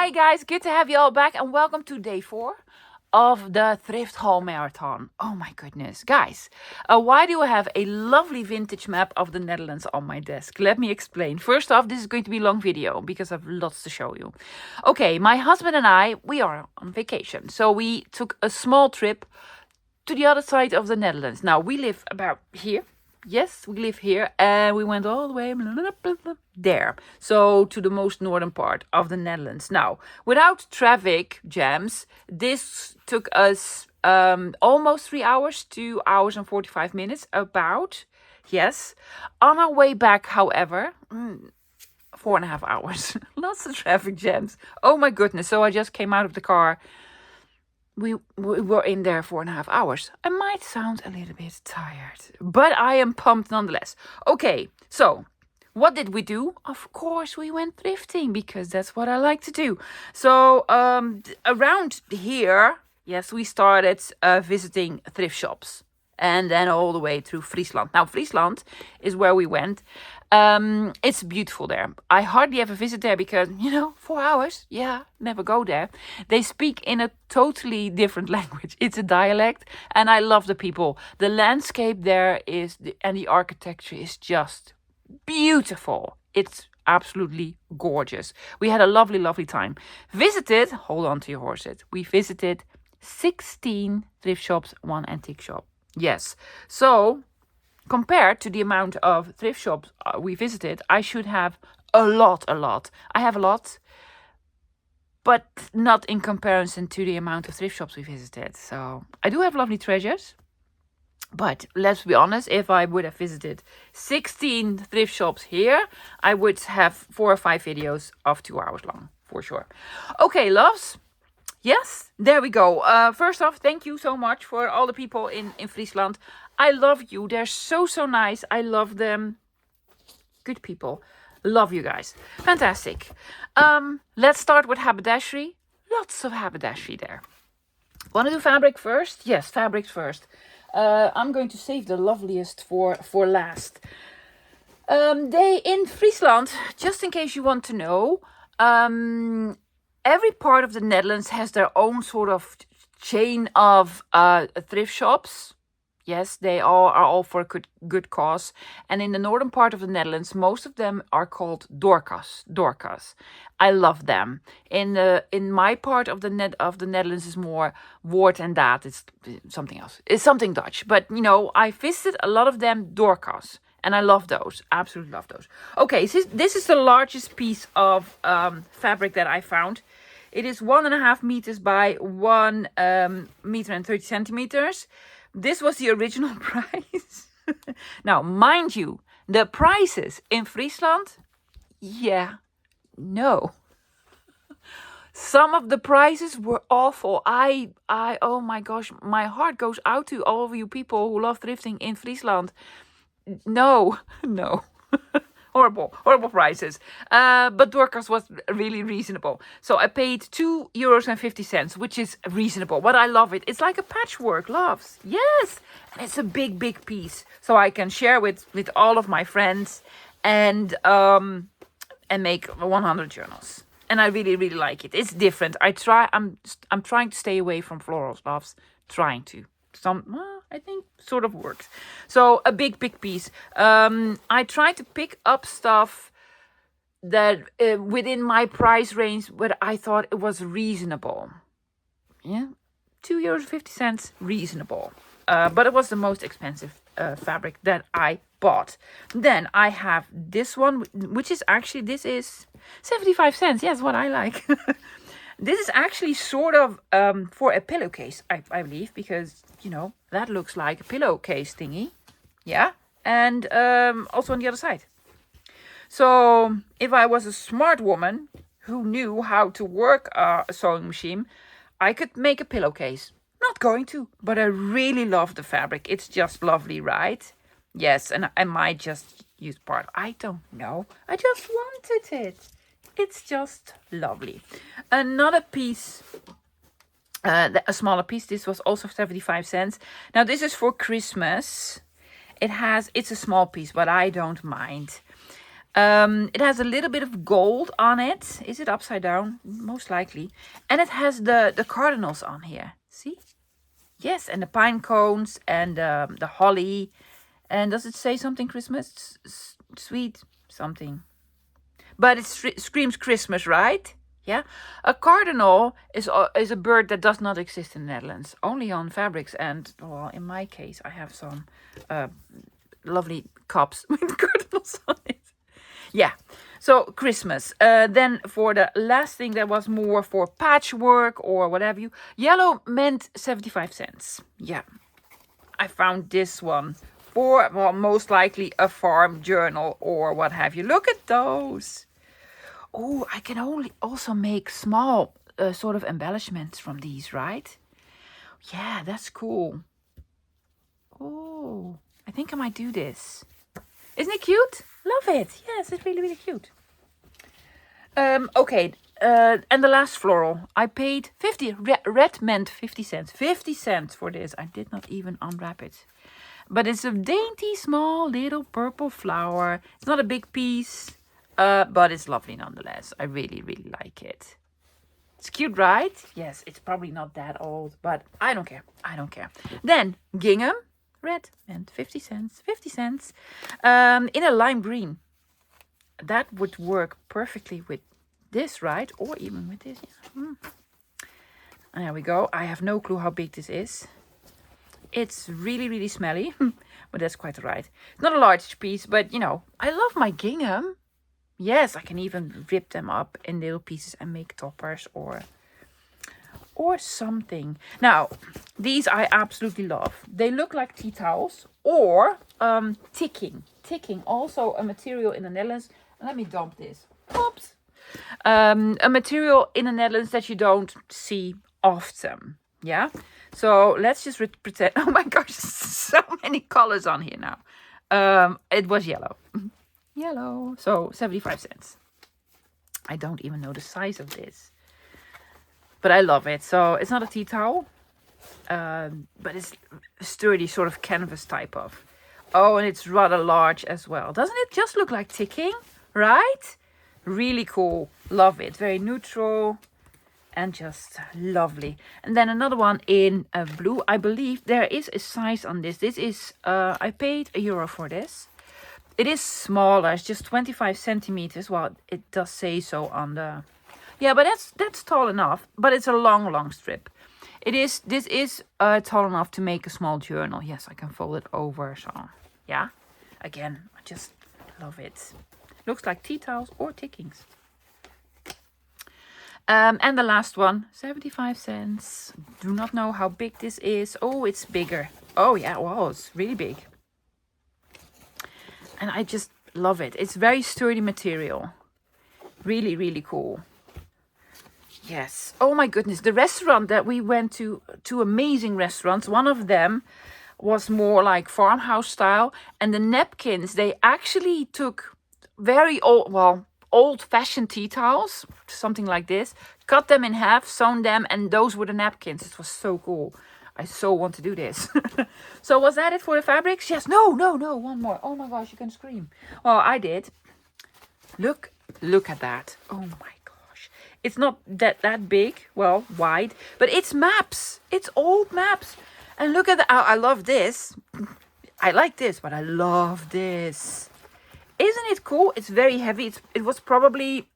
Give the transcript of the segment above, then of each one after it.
Hi guys, good to have you all back and welcome to day 4 of the Thrift Haul Marathon. Oh my goodness, guys, why do I have a lovely vintage map of the Netherlands on my desk? Let me explain. First off, this is going to be a long video because I've lots to show you. Okay, my husband and I, we are on vacation. So we took a small trip to the other side of the Netherlands. Now, we live about here. Yes, we live here, and we went all the way there. So to the most northern part of the Netherlands. Now, without traffic jams, this took us almost 3 hours, 2 hours and 45 minutes, about. Yes. On our way back, however, 4.5 hours. Lots of traffic jams. Oh my goodness. So I just came out of the car. We were in there 4.5 hours. I might sound a little bit tired, but I am pumped nonetheless. Okay, so what did we do? Of course, we went thrifting because that's what I like to do. So around here, yes, we started visiting thrift shops. And then all the way through Friesland. Now, Friesland is where we went. It's beautiful there. I hardly ever visit there because, 4 hours. Yeah, never go there. They speak in a totally different language. It's a dialect, and I love the people. The landscape there and the architecture is just beautiful. It's absolutely gorgeous. We had a lovely, lovely time. Hold on to your horses. We visited 16 thrift shops, 1 antique shop. Yes. So, compared to the amount of thrift shops we visited, I should have a lot. I have a lot, but not in comparison to the amount of thrift shops we visited. So, I do have lovely treasures. But let's be honest, if I would have visited 16 thrift shops here, I would have 4 or 5 videos of 2 hours long, for sure. Okay, loves. Yes, there we go. First off, thank you so much for all the people in Friesland. I love you. They're so nice. I love them. Good people. Love you guys. Fantastic. Let's start with haberdashery. Lots of haberdashery there. Want to do fabric first? Yes, fabrics first. I'm going to save the loveliest for last. They in Friesland, just in case you want to know, every part of the Netherlands has their own sort of chain of thrift shops. Yes, they are all for a good cause. And in the northern part of the Netherlands, most of them are called Dorcas. I love them. In my part of the Netherlands is more Woord en Daad. It's something else. It's something Dutch. But I visited a lot of them Dorcas. And I love those. Absolutely love those. Okay, this is the largest piece of fabric that I found. It is 1.5 meters by 1 meter and 30 centimeters. This was the original price. Now, mind you, the prices in Friesland, no. Some of the prices were awful. Oh my gosh, my heart goes out to all of you people who love thrifting in Friesland. No. Horrible prices. But Dorcas was really reasonable. So I paid €2.50, which is reasonable. But I love it. It's like a patchwork, loves. Yes. And it's a big piece. So I can share with all of my friends and make 100 journals. And I really like it. It's different. I'm trying to stay away from florals, loves. Trying to. I think sort of works. So a big piece. I tried to pick up stuff that within my price range, but I thought it was reasonable. Yeah, €2.50, reasonable. But it was the most expensive fabric that I bought. Then I have this one, which is actually, this is 75 cents. Yes, what I like. This is actually sort of for a pillowcase, I believe, because, that looks like a pillowcase thingy. Yeah. And also on the other side. So if I was a smart woman who knew how to work a sewing machine, I could make a pillowcase. Not going to, but I really love the fabric. It's just lovely, right? Yes, and I might just use part. I don't know. I just wanted it. It's just lovely. Another piece, a smaller piece. This was also 75 cents. Now this is for Christmas. It's a small piece, but I don't mind. It has a little bit of gold on it. Is it upside down? Most likely. And it has the cardinals on here. See? Yes, and the pine cones and the holly. And does it say something Christmas? Sweet something. But it screams Christmas, right? Yeah. A cardinal is a bird that does not exist in the Netherlands. Only on fabrics. And, well, in my case, I have some lovely cups with cardinals on it. Yeah, so Christmas. Then for the last thing that was more for patchwork or whatever yellow meant 75 cents. Yeah, I found this one for, well, most likely a farm journal or what have you. Look at those. Oh, I can also make small sort of embellishments from these, right? Yeah, that's cool. Oh, I think I might do this. Isn't it cute? Love it. Yes, it's really, really cute. Okay, and the last floral. I paid 50. Red meant 50 cents. 50 cents for this. I did not even unwrap it. But it's a dainty, small, little purple flower. It's not a big piece, but it's lovely nonetheless. I really, really like it. It's cute, right? Yes, it's probably not that old, but I don't care. I don't care. Then, gingham. Red and 50 cents. 50 cents. In a lime green. That would work perfectly with this, right? Or even with this. Yeah. And there we go. I have no clue how big this is. It's really, really smelly. But that's quite right. It's not a large piece, but, you know, I love my gingham. Yes, I can even rip them up in little pieces and make toppers or something. Now, these I absolutely love. They look like tea towels or ticking. Ticking, also a material in the Netherlands. Let me dump this. Oops. A material in the Netherlands that you don't see often. Yeah. So let's just pretend. Oh my gosh, so many colors on here now. It was yellow. Yellow. So 75 cents. I don't even know the size of this. But I love it. So it's not a tea towel. But it's sturdy, sort of canvas type of. Oh, and it's rather large as well. Doesn't it just look like ticking? Right? Really cool. Love it. Very neutral. And just lovely. And then another one in blue. I believe there is a size on this. This is, I paid €1 for this. It is smaller. It's just 25 centimeters. Well, it does say so on the... Yeah, but that's tall enough. But it's a long, long strip. This is tall enough to make a small journal. Yes, I can fold it over. So, yeah. Again, I just love it. Looks like tea towels or tickings. And the last one, 75 cents. Do not know how big this is. Oh, it's bigger. Oh, yeah, wow, it's really big. And I just love it. It's very sturdy material. Really, really cool. Yes. Oh my goodness. The restaurant that we went to, two amazing restaurants. One of them was more like farmhouse style. And the napkins, they actually took very old-fashioned tea towels, something like this, cut them in half, sewn them, and those were the napkins. It was so cool. I so want to do this. So was that it for the fabrics? Yes. No, one more. Oh my gosh, you can scream. Well, I did. Look at that. Oh my gosh. It's not that big, well, wide, but it's maps. It's old maps. And look at I love this. I like this, but I love this. Isn't it cool? It's very heavy. It was probably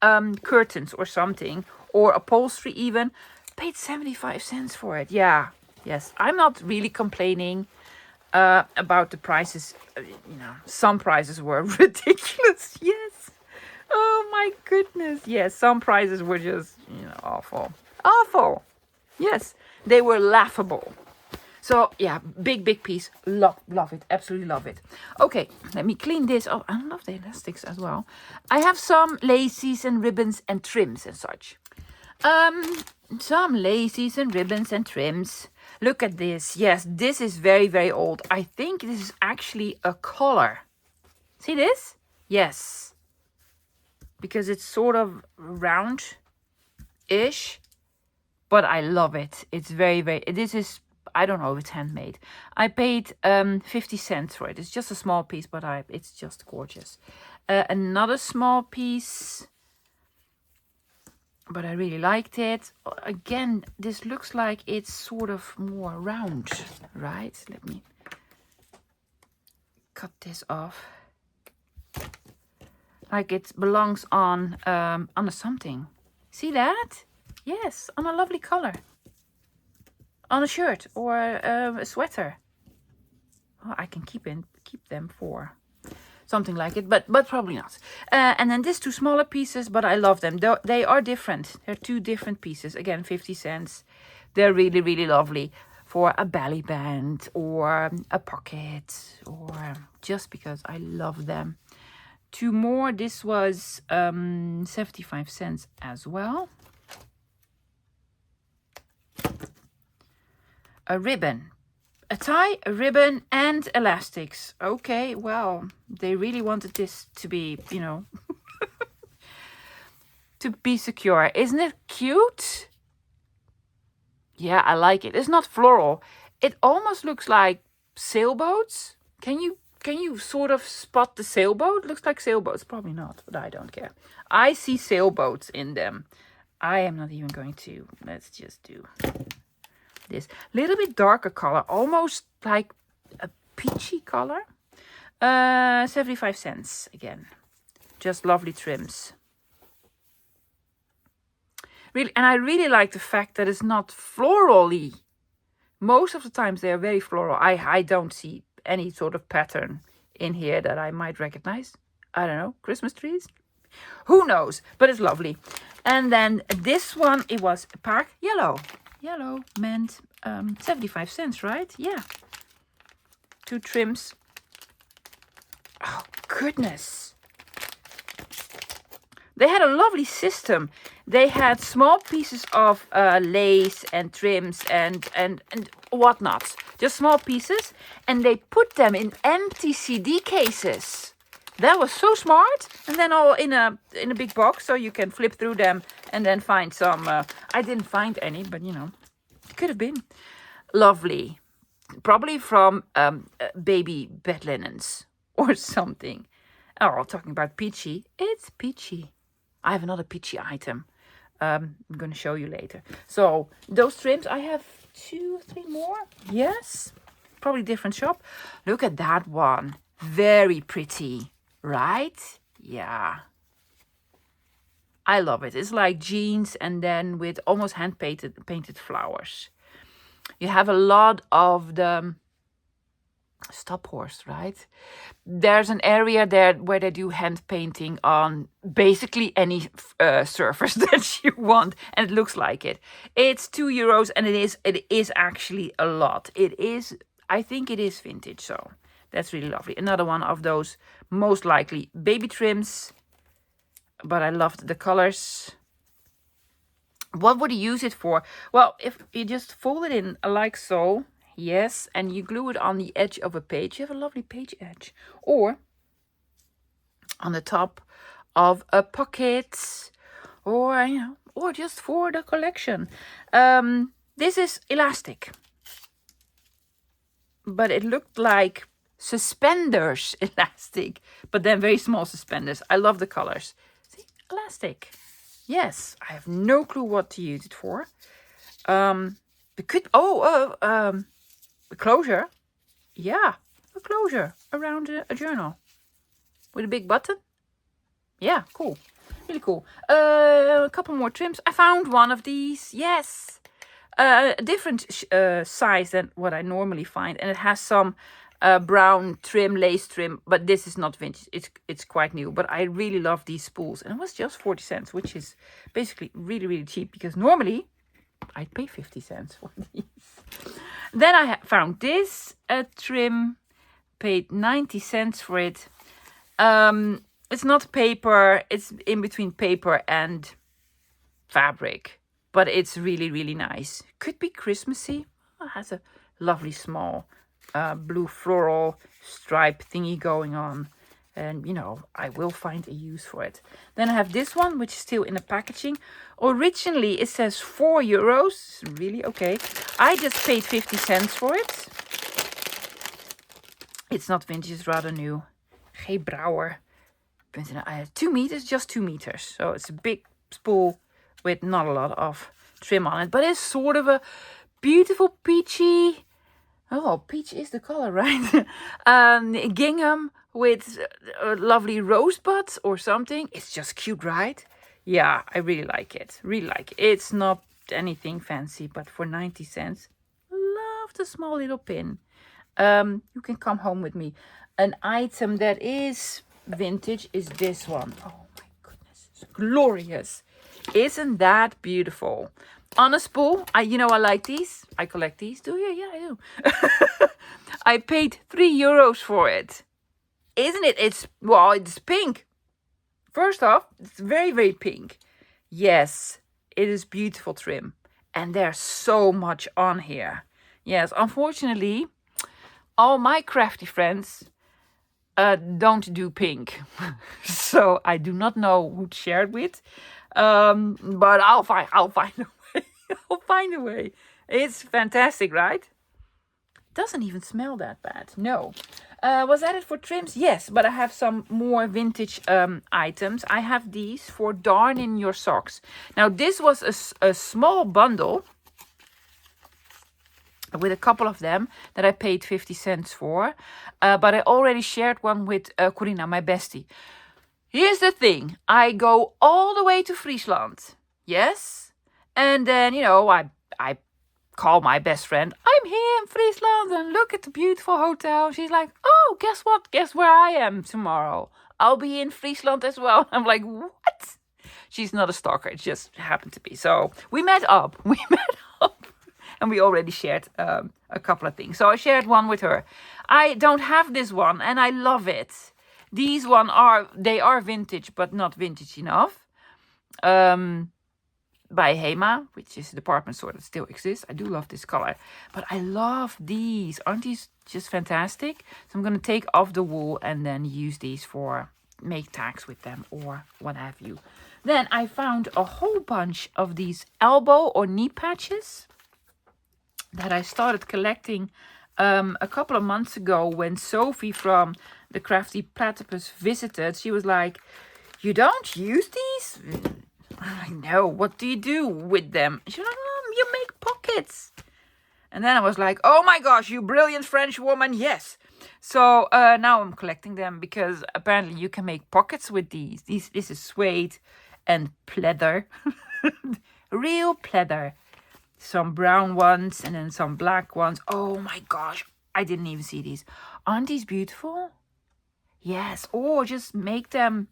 curtains or something, or upholstery even. Paid 75 cents for it. Yeah. Yes. I'm not really complaining about the prices. Some prices were ridiculous. Yes. Oh my goodness. Yes. Some prices were just, awful. Awful. Yes. They were laughable. So, yeah, big piece. Love it. Absolutely love it. Okay, let me clean this. Oh, I love the elastics as well. I have some laces and ribbons and trims and such. Some laces and ribbons and trims. Look at this. Yes, this is very, very old. I think this is actually a collar. See this? Yes. Because it's sort of round-ish. But I love it. It's very, very... This is... I don't know if it's handmade. I paid 50 cents for it. It's just a small piece, but it's just gorgeous. Another small piece, but I really liked it. Again, this looks like it's sort of more round, right? Let me cut this off. Like it belongs on a something. See that? Yes, on a lovely color. On a shirt or a sweater. Oh, I can keep them for something like it, but probably not. And then these two smaller pieces, but I love them. They are different. They're two different pieces. Again, 50 cents. They're really, really lovely for a belly band or a pocket, or just because I love them. Two more. This was 75 cents as well. A ribbon. A tie, a ribbon, and elastics. Okay, well, they really wanted this to be, you know, to be secure. Isn't it cute? Yeah, I like it. It's not floral. It almost looks like sailboats. Can you sort of spot the sailboat? Looks like sailboats. Probably not, but I don't care. I see sailboats in them. I am not even going to. Let's just do this little bit darker color, almost like a peachy color. 75 cents again. Just lovely trims. Really, and I really like the fact that it's not florally. Most of the times they are very floral. I don't see any sort of pattern in here that I might recognize. I don't know, Christmas trees? Who knows? But it's lovely. And then this one, it was Park Yellow. Yellow meant 75 cents, right? Yeah. Two trims. Oh, goodness. They had a lovely system. They had small pieces of lace and trims and whatnot. Just small pieces. And they put them in empty CD cases. That was so smart. And then all in a big box, so you can flip through them and then find some. I didn't find any, but you know, it could have been lovely. Probably from baby bed linens or something. Oh, talking about peachy, it's peachy. I have another peachy item. I'm going to show you later. So those trims, I have 2, 3 more. Yes, probably different shop. Look at that one. Very pretty, right? Yeah. I love it. It's like jeans and then with almost hand painted flowers. You have a lot of the stop horse, right? There's an area there where they do hand painting on basically any surface that you want, and it looks like it. It's €2, and it is actually a lot. It is, I think it is vintage, so that's really lovely. Another one of those most likely baby trims, but I loved the colors. What would you use it for? Well, if you just fold it in like so, yes, and you glue it on the edge of a page, you have a lovely page edge. Or on the top of a pocket, or you know, or just for the collection. This is elastic, but it looked like suspenders elastic, but then very small suspenders. I love the colors. See, elastic. Yes, I have no clue what to use it for. A closure. Yeah, a closure around a journal with a big button. Yeah, cool. Really cool. A couple more trims. I found one of these. Yes. A different size than what I normally find. And it has some brown trim, lace trim. But this is not vintage. It's quite new. But I really love these spools. And it was just 40 cents, which is basically really, really cheap. Because normally I'd pay 50 cents for these. Then I found this trim. Paid 90 cents for it. It's not paper. It's in between paper and fabric. But it's really, really nice. Could be Christmassy. It has a lovely small blue floral stripe thingy going on. And, you know, I will find a use for it. Then I have this one, which is still in the packaging. Originally, it says €4. Really? Okay. I just paid 50 cents for it. It's not vintage, it's rather new. G. Brouwer. 2 meters, just 2 meters. So it's a big spool with not a lot of trim on it. But it's sort of a beautiful peachy... Oh, peach is the color, right? Gingham with lovely rosebuds or something. It's just cute, right? Yeah, I really like it. Really like it. It's not anything fancy, but for 90 cents, love the small little pin. You can come home with me. An item that is vintage is this one. Oh my goodness, it's glorious. Isn't that beautiful? On a spool, I like these. I collect these. Do you? Yeah, I do. I paid €3 for it. Isn't it? It's pink. First off, it's very, very pink. Yes, it is beautiful trim. And there's so much on here. Yes, unfortunately, all my crafty friends don't do pink. So I do not know who to share it with. But I'll find a way. I'll find a way. It's fantastic, right? Doesn't even smell that bad. No. Was that it for trims? Yes, but I have some more vintage items. I have these for darning your socks. Now, this was a small bundle with a couple of them that I paid 50 cents for. But I already shared one with Corina, my bestie. Here's the thing. I go all the way to Friesland. Yes? And then, I call my best friend. I'm here in Friesland and look at the beautiful hotel. She's like, oh, guess what? Guess where I am tomorrow? I'll be in Friesland as well. I'm like, what? She's not a stalker. It just happened to be. So we met up. And we already shared a couple of things. So I shared one with her. I don't have this one and I love it. These they are vintage, but not vintage enough. By Hema, which is a department store that still exists. I do love this color. But I love these. Aren't these just fantastic? So I'm going to take off the wool and then use these for make tags with them or what have you. Then I found a whole bunch of these elbow or knee patches that I started collecting a couple of months ago when Sophie from the Crafty Platypus visited. She was like, you don't use these? I know. What do you do with them? She was like, you make pockets. And then I was like, oh my gosh, you brilliant French woman. Yes. So now I'm collecting them because apparently you can make pockets with these. This is suede and pleather. Real pleather. Some brown ones and then some black ones. Oh my gosh. I didn't even see these. Aren't these beautiful? Yes. Or just make them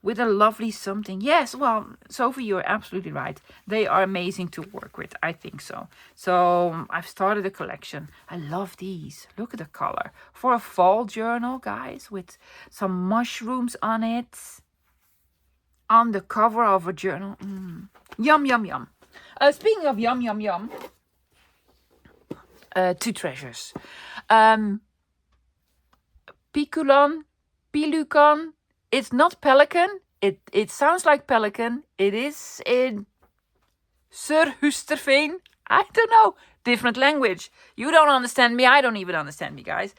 with a lovely something. Yes, well, Sophie, you're absolutely right. They are amazing to work with. I think so. So I've started a collection. I love these. Look at the color. For a fall journal, guys, with some mushrooms on it. On the cover of a journal. Yum, yum, yum. Speaking of yum, yum, yum. 2 treasures. Pilucan. It's not pelican. It sounds like pelican. It is in Surhusterveen. I don't know. Different language. You don't understand me. I don't even understand me, guys.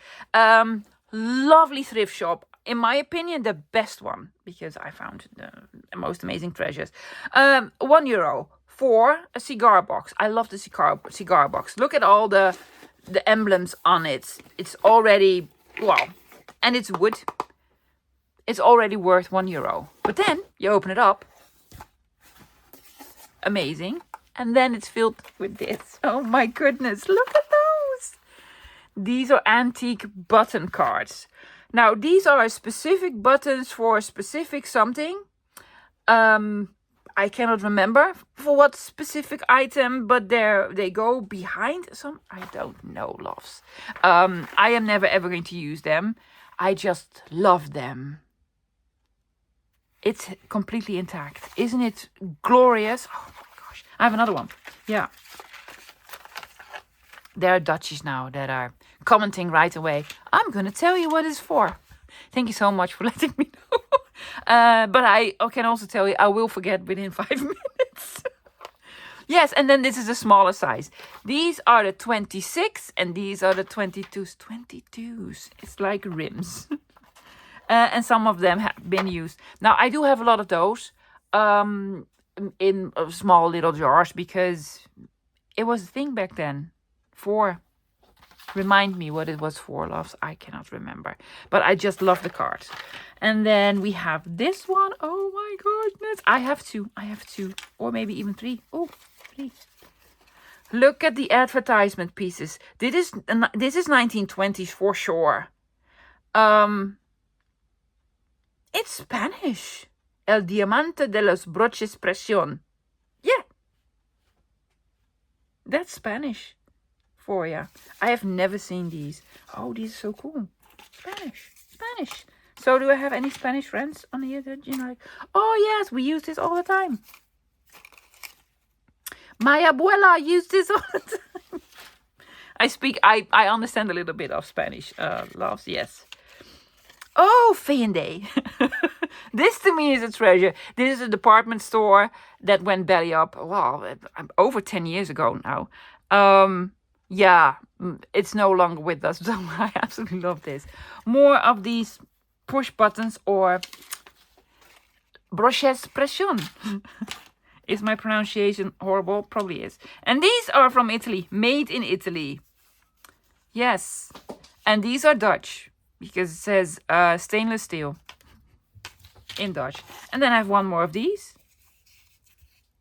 Lovely thrift shop. In my opinion, the best one. Because I found the most amazing treasures. €1 for a cigar box. I love the cigar box. Look at all the emblems on it. It's already, and it's wood. It's already worth €1. But then you open it up. Amazing. And then it's filled with this. Oh my goodness. Look at those. These are antique button cards. Now, these are specific buttons for a specific something. I cannot remember for what specific item, but they go behind some. I don't know, loves. I am never ever going to use them. I just love them. It's completely intact. Isn't it glorious? Oh my gosh. I have another one. Yeah. There are Dutchies now that are commenting right away. I'm going to tell you what it's for. Thank you so much for letting me know. But I can also tell you, I will forget within 5 minutes. Yes, and then this is a smaller size. These are the 26 and these are the 22s. 22s. It's like rims. And some of them have been used. Now, I do have a lot of those in small little jars because it was a thing back then. Remind me what it was for, loves. I cannot remember. But I just love the cards. And then we have this one. Oh my goodness. I have two. Or maybe even three. Oh, three. Look at the advertisement pieces. This is 1920s for sure. It's Spanish. El diamante de los broches presión. Yeah. That's Spanish for you. I have never seen these. Oh, these are so cool. Spanish. So do I have any Spanish friends on here that like, oh yes, we use this all the time. My abuela used this all the time. I understand a little bit of Spanish, loves, yes. Oh, Fayende. This to me is a treasure. This is a department store that went belly up, wow, over 10 years ago now. Yeah, it's no longer with us, so I absolutely love this. More of these push buttons or broches presión. Is my pronunciation horrible? Probably is. And these are from Italy, made in Italy. Yes, and these are Dutch because it says stainless steel in Dutch. And then I have one more of these.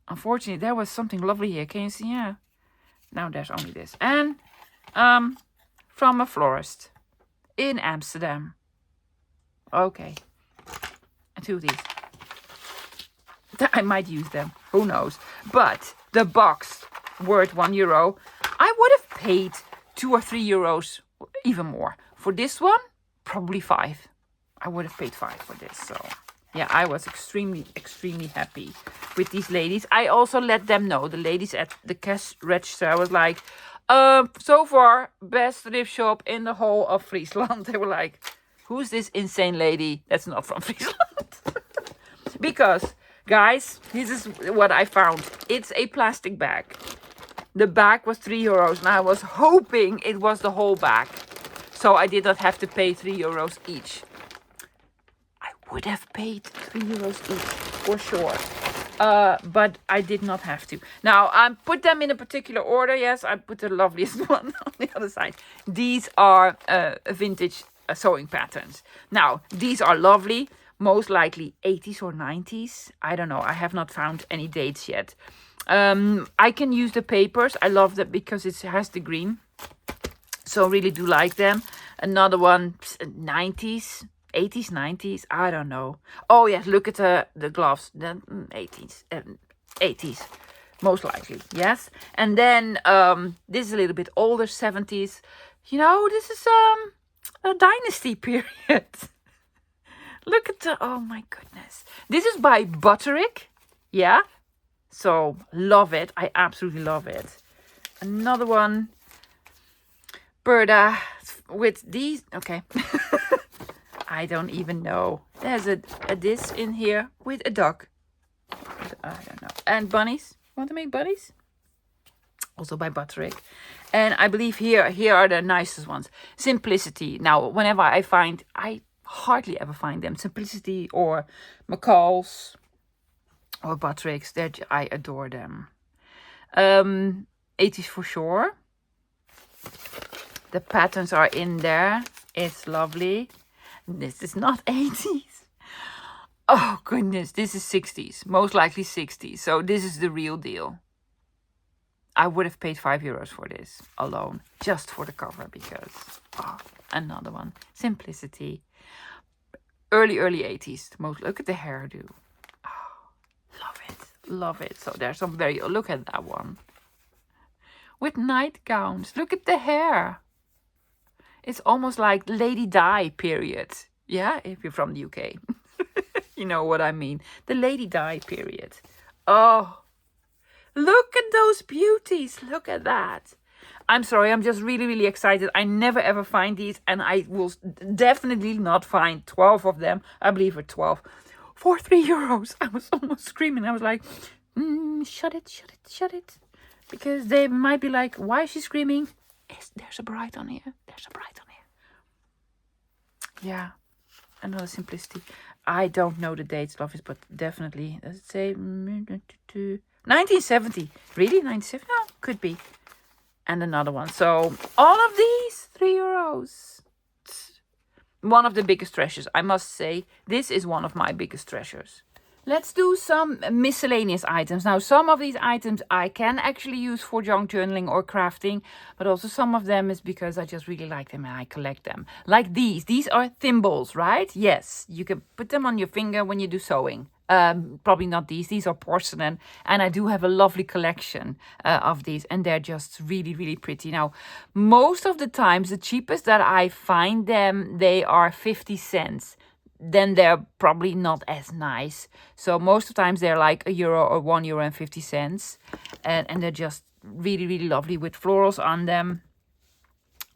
Unfortunately, there was something lovely here. Can you see? Yeah. Now there's only this. And from a florist in Amsterdam. Okay. And two of these. I might use them. Who knows? But the box worth €1. I would have paid €2 or €3, even more. For this one, probably 5. I would have paid 5 for this. So yeah, I was extremely, extremely happy with these ladies. I also let them know, the ladies at the cash register. I was like, so far, best thrift shop in the whole of Friesland. They were like, who's this insane lady that's not from Friesland? Because, guys, this is what I found. It's a plastic bag. The bag was €3 and I was hoping it was the whole bag. So I did not have to pay €3 each. Would have paid €3 each for sure, but I did not have to. Now I put them in a particular order. Yes, I put the loveliest one on the other side. These are vintage sewing patterns. Now these are lovely, most likely 80s or 90s. I don't know. I have not found any dates yet. I can use the papers. I love that because it has the green, so really do like them. Another one, 90s. 80s, 90s, I don't know. Oh yes, look at the gloves. The 80s, most likely, yes. And then this is a little bit older, 70s. You know, this is a dynasty period. Look at oh my goodness. This is by Butterick, yeah. So love it. I absolutely love it. Another one, Berta with these. Okay. I don't even know. There's a this in here with a dog. I don't know. And bunnies. Want to make bunnies? Also by Butterick. And I believe here are the nicest ones. Simplicity. Now, whenever I hardly ever find them. Simplicity or McCall's or Butterick's. I adore them. 80s for sure. The patterns are in there. It's lovely. This is not 80s. Oh goodness, this is 60s. Most likely 60s. So this is the real deal. I would have paid €5 for this alone. Just for the cover because, another one. Simplicity. Early 80s. Look at the hairdo. Oh, love it. So there's some look at that one. With nightgowns. Look at the hair. It's almost like Lady Di period. Yeah, if you're from the UK. You know what I mean. The Lady Di period. Oh, look at those beauties. Look at that. I'm sorry, I'm just really, really excited. I never ever find these, and I will definitely not find 12 of them. I believe it's 12 for €3. I was almost screaming. I was like, shut it, shut it, shut it. Because they might be like, why is she screaming? There's a bride on here. There's a bride on here. Yeah, another simplicity. I don't know the dates, lovies, but definitely. Does it say 1970? Really? 1970? No, could be. And another one. So all of these, €3. One of the biggest treasures, I must say. This is one of my biggest treasures. Let's do some miscellaneous items. Now, some of these items I can actually use for junk journaling or crafting, but also some of them is because I just really like them and I collect them. Like these. These are thimbles, right? Yes, you can put them on your finger when you do sewing. Probably not these. These are porcelain, and I do have a lovely collection of these, and they're just really, really pretty. Now, most of the times, the cheapest that I find them, they are 50 cents. Then they're probably not as nice. So most of the times they're like €1 or €1.50. And they're just really, really lovely with florals on them.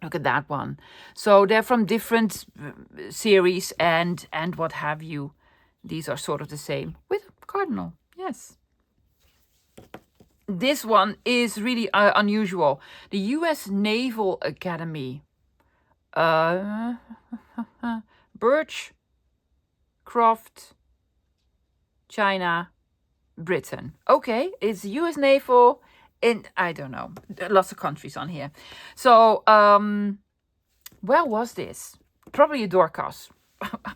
Look at that one. So they're from different series and what have you. These are sort of the same with cardinal. Yes. This one is really unusual. The U.S. Naval Academy. Birch, Croft, China, Britain. Okay, it's US Naval in, I don't know, lots of countries on here. So, where was this? Probably a Dorcas.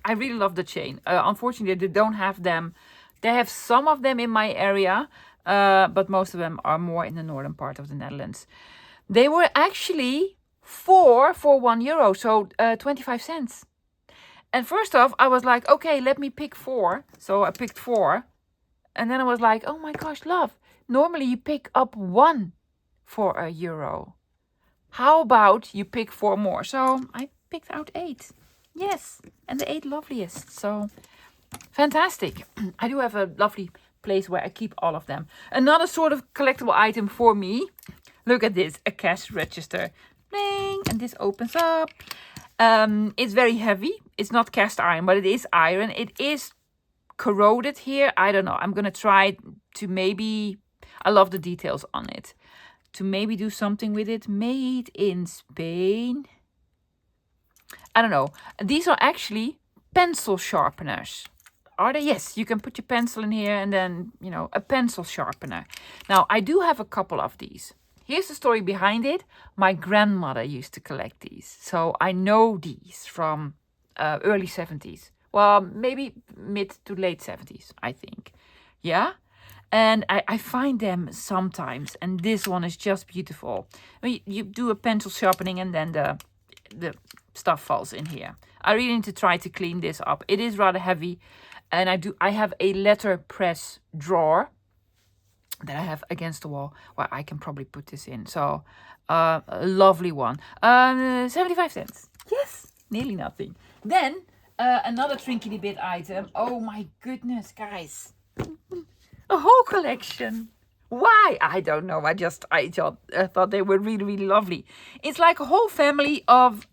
I really love the chain. Unfortunately, they don't have them. They have some of them in my area, but most of them are more in the northern part of the Netherlands. They were actually 4 for €1, so 25 cents. And first off, I was like, okay, let me pick 4. So I picked 4. And then I was like, oh my gosh, love. Normally you pick up 1 for €1. How about you pick 4 more? So I picked out 8. Yes. And the 8 loveliest. So fantastic. I do have a lovely place where I keep all of them. Another sort of collectible item for me. Look at this. A cash register. Bling. And this opens up. It's very heavy. It's not cast iron, but it is iron. It is corroded here. I don't know. I'm going to try to maybe... I love the details on it. To maybe do something with it. Made in Spain. I don't know. These are actually pencil sharpeners. Are they? Yes, you can put your pencil in here and then, you know, a pencil sharpener. Now, I do have a couple of these. Here's the story behind it. My grandmother used to collect these. So I know these from early 70s. Well, maybe mid to late 70s, I think. Yeah? And I find them sometimes. And this one is just beautiful. I mean, you do a pencil sharpening and then the stuff falls in here. I really need to try to clean this up. It is rather heavy. And I have a letterpress drawer that I have against the wall where I can probably put this in. So, a lovely one. 75 cents. Yes, nearly nothing. Then, another trinkety bit item. Oh my goodness, guys. A whole collection. Why? I don't know. I thought they were really, really lovely. It's like a whole family of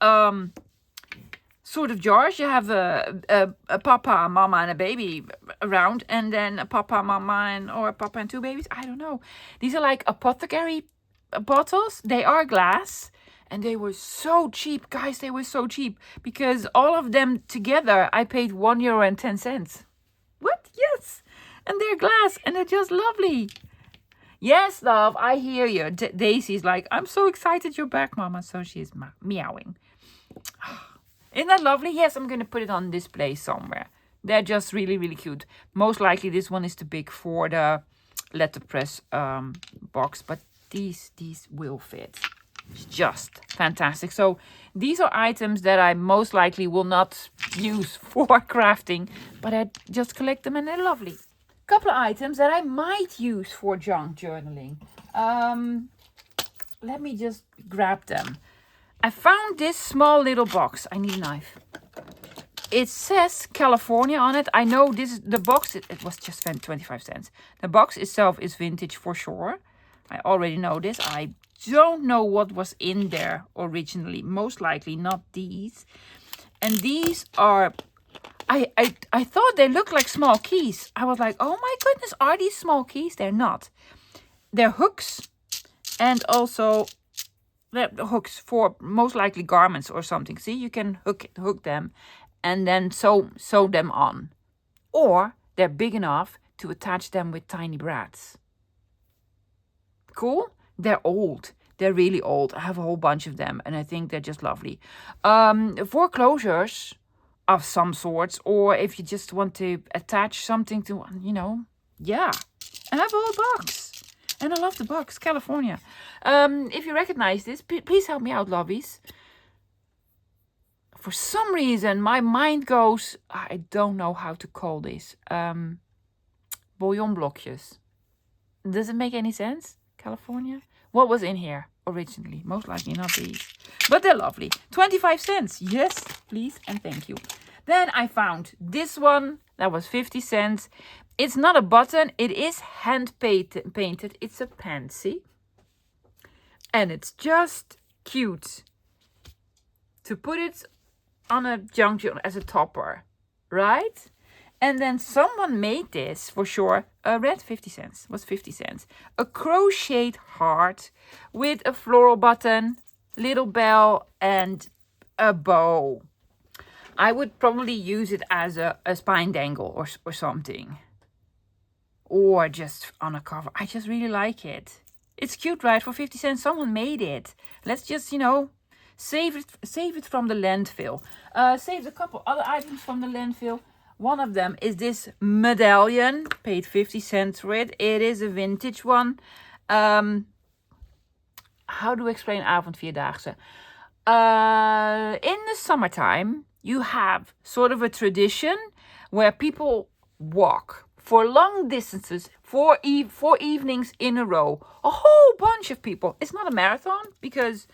sort of jars. You have a papa, a mama, and a baby around, and then a papa, mama, or a papa and 2 babies. I don't know. These are like apothecary bottles. They are glass, and they were so cheap, guys. They were so cheap because all of them together, I paid €1.10. What? Yes, and they're glass, and they're just lovely. Yes, love, I hear you. Daisy's like, I'm so excited you're back, Mama. So she's meowing. Isn't that lovely? Yes, I'm going to put it on display somewhere. They're just really, really cute. Most likely this one is too big for the letterpress box. But these will fit. It's just fantastic. So these are items that I most likely will not use for crafting. But I just collect them and they're lovely. Couple of items that I might use for junk journaling. Let me just grab them. I found this small little box. I need a knife. It says California on it. I know this is the box. It was just 25 cents. The box itself is vintage for sure. I already know this. I don't know what was in there originally. Most likely not these. And these are, I thought they looked like small keys. I was like, oh my goodness, are these small keys? They're not. They're hooks, and also the hooks for most likely garments or something. See, you can hook them and then sew them on. Or they're big enough to attach them with tiny braids. Cool? They're old. They're really old. I have a whole bunch of them, and I think they're just lovely. For closures of some sorts, or if you just want to attach something to, yeah. I have a whole box. And I love the box, California. If you recognize this, please help me out, lovies. For some reason, my mind goes, I don't know how to call this. Bouillon blokjes. Does it make any sense? California? What was in here originally? Most likely not these. But they're lovely. 25 cents. Yes, please and thank you. Then I found this one. That was 50 cents. It's not a button. It is hand painted. It's a pansy. And it's just cute to put it on a junction as a topper. Right? And then someone made this, for sure, a red 50 cents, was 50 cents. A crocheted heart with a floral button, little bell, and a bow. I would probably use it as a spine dangle or something. Or just on a cover. I just really like it. It's cute, right? For 50 cents, someone made it. Let's just, save it from the landfill. Saved a couple other items from the landfill. One of them is this medallion. Paid 50 cents for it. It is a vintage one. How do I explain avondvierdaagse? In the summertime, you have sort of a tradition where people walk for long distances, four evenings in a row. A whole bunch of people. It's not a marathon because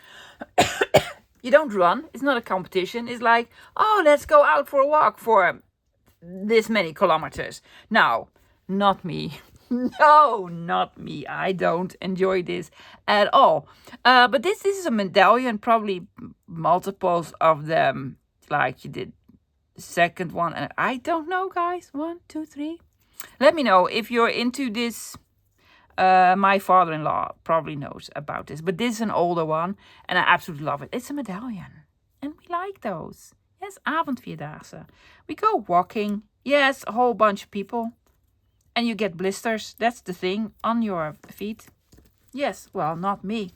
you don't run. It's not a competition. It's like, oh, let's go out for a walk for this many kilometers. Now, not me. No, not me. I don't enjoy this at all. But this is a medallion, probably multiples of them, like you did the second one. And I don't know, guys. 1, 2, 3. Let me know if you're into this. My father-in-law probably knows about this, but this is an older one, and I absolutely love it. It's a medallion, and we like those. Yes, avondvierdaagse. We go walking. Yes, a whole bunch of people. And you get blisters. That's the thing. On your feet. Yes, well, not me.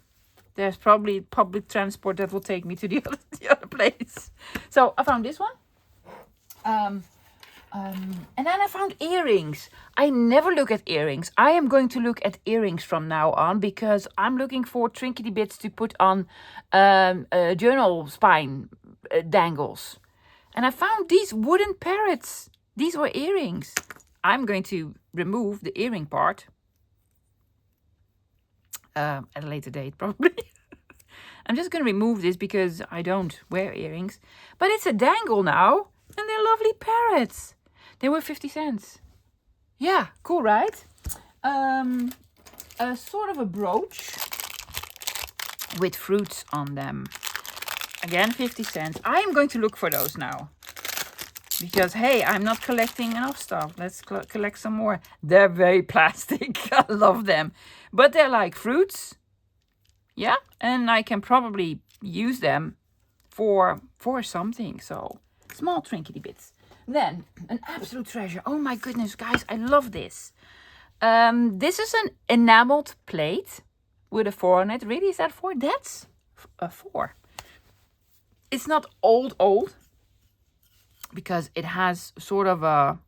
There's probably public transport that will take me to the other place. So I found this one. And then I found earrings. I never look at earrings. I am going to look at earrings from now on because I'm looking for trinkety bits to put on journal spine dangles. And I found these wooden parrots. These were earrings. I'm going to remove the earring part at a later date, probably. I'm just going to remove this because I don't wear earrings. But it's a dangle now, and they're lovely parrots. They were 50 cents. Yeah, cool, right? A sort of a brooch with fruits on them. Again, 50 cents. I am going to look for those now. Because, hey, I'm not collecting enough stuff. Let's collect some more. They're very plastic. I love them. But they're like fruits. Yeah, and I can probably use them for something. So, small trinkety bits. Then, an absolute treasure. Oh my goodness, guys, I love this. This is an enameled plate with a 4 on it. Really, is that 4? That's a 4. It's not old. Because it has sort of a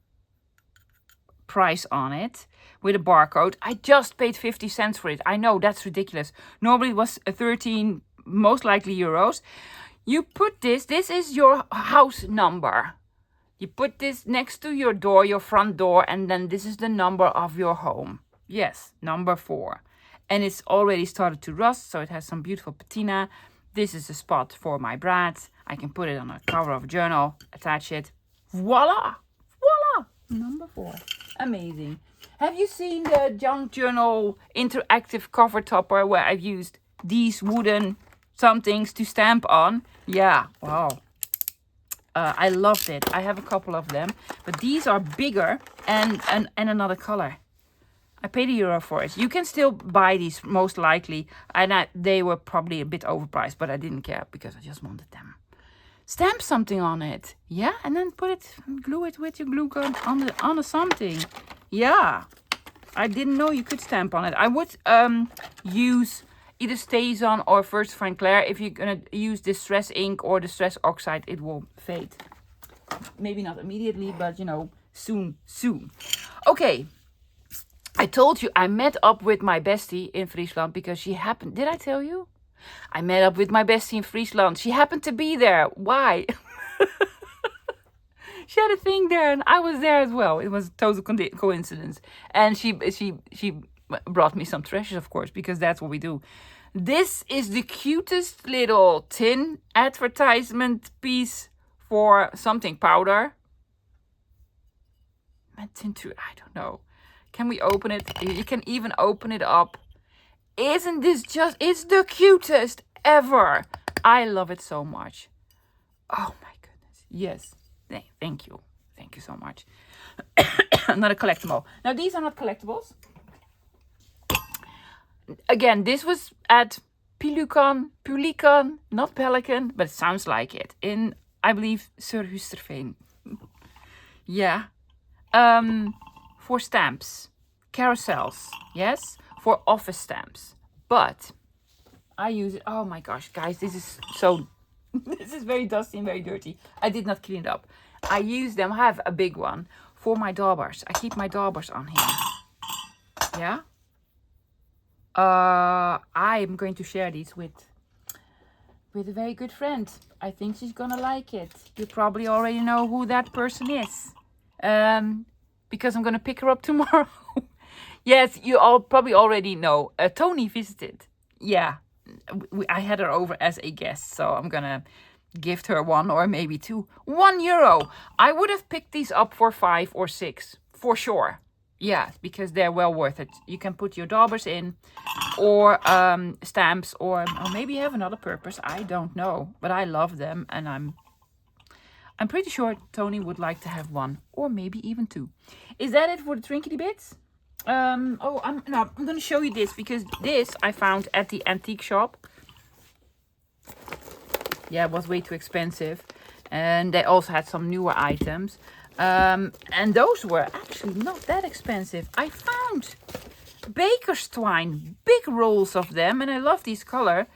price on it with a barcode. I just paid 50 cents for it. I know, that's ridiculous. Normally it was 13, most likely euros. You put this is your house number. You put this next to your door, your front door, and then this is the number of your home. Yes, number 4. And it's already started to rust, so it has some beautiful patina. This is a spot for my braids. I can put it on a cover of a journal, attach it. Voila! Voila! Number 4. Amazing. Have you seen the Junk Journal interactive cover topper where I've used these wooden somethings to stamp on? Yeah, wow. I loved it. I have a couple of them, but these are bigger and another color. I paid €1 for it. You can still buy these most likely, and they were probably a bit overpriced, but I didn't care because I just wanted them. Stamp something on it, yeah, and then glue it with your glue gun on something. Yeah, I didn't know you could stamp on it. I would use either StayZone or First Find Claire. If you're gonna use Distress ink or Distress oxide, it will fade. Maybe not immediately, but you know, soon. Okay, I told you I met up with my bestie in Friesland because she happened. Did I tell you? I met up with my bestie in Friesland. She happened to be there. Why? She had a thing there and I was there as well. It was a total coincidence. And she brought me some treasures, of course, because that's what we do. This is the cutest little tin advertisement piece for something powder. I don't know. Can we open it? You can even open it up. Isn't this just, it's the cutest ever. I love it so much. Oh my goodness. Yes. Thank you. Thank you so much. Not a collectible. Now these are not collectibles. Again, this was at Pelican, not Pelican, but it sounds like it. In, I believe, Surhusterveen. Yeah. For stamps. Carousels. Yes. For office stamps. But I use it. Oh my gosh, guys, this is so... This is very dusty and very dirty. I did not clean it up. I use them. I have a big one for my daubers. I keep my daubers on here. Yeah. I am going to share these with a very good friend. I think she's gonna like it. You probably already know who that person is. Because I'm gonna pick her up tomorrow. Yes, you all probably already know. Tony visited. Yeah. I had her over as a guest, so I'm gonna gift her one or maybe two. €1. I would have picked these up for 5 or 6 for sure. Yeah, because they're well worth it. You can put your daubers in, or stamps, or maybe you have another purpose. I don't know, but I love them, and I'm pretty sure Tony would like to have one, or maybe even 2. Is that it for the trinkety bits? I'm going to show you this because this I found at the antique shop. Yeah, it was way too expensive. And they also had some newer items. And those were actually not that expensive. I found baker's twine, big rolls of them. And I love this color.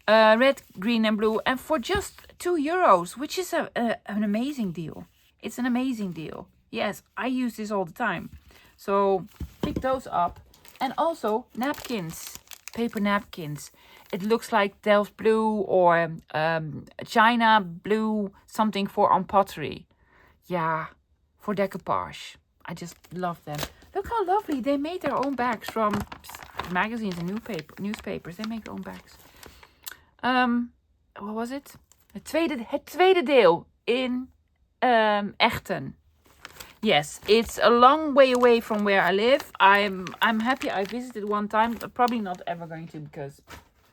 Red, green and blue. And for just €2, which is an amazing deal. It's an amazing deal. Yes, I use this all the time. So pick those up. And also napkins, paper napkins. It looks like Delft blue or China blue, something for on pottery. Yeah, for decoupage. I just love them. Look how lovely. They made their own bags from magazines and newspapers. They make their own bags. What was it? Het tweede deel in Echten. Yes, it's a long way away from where I live. I'm happy I visited one time, but probably not ever going to because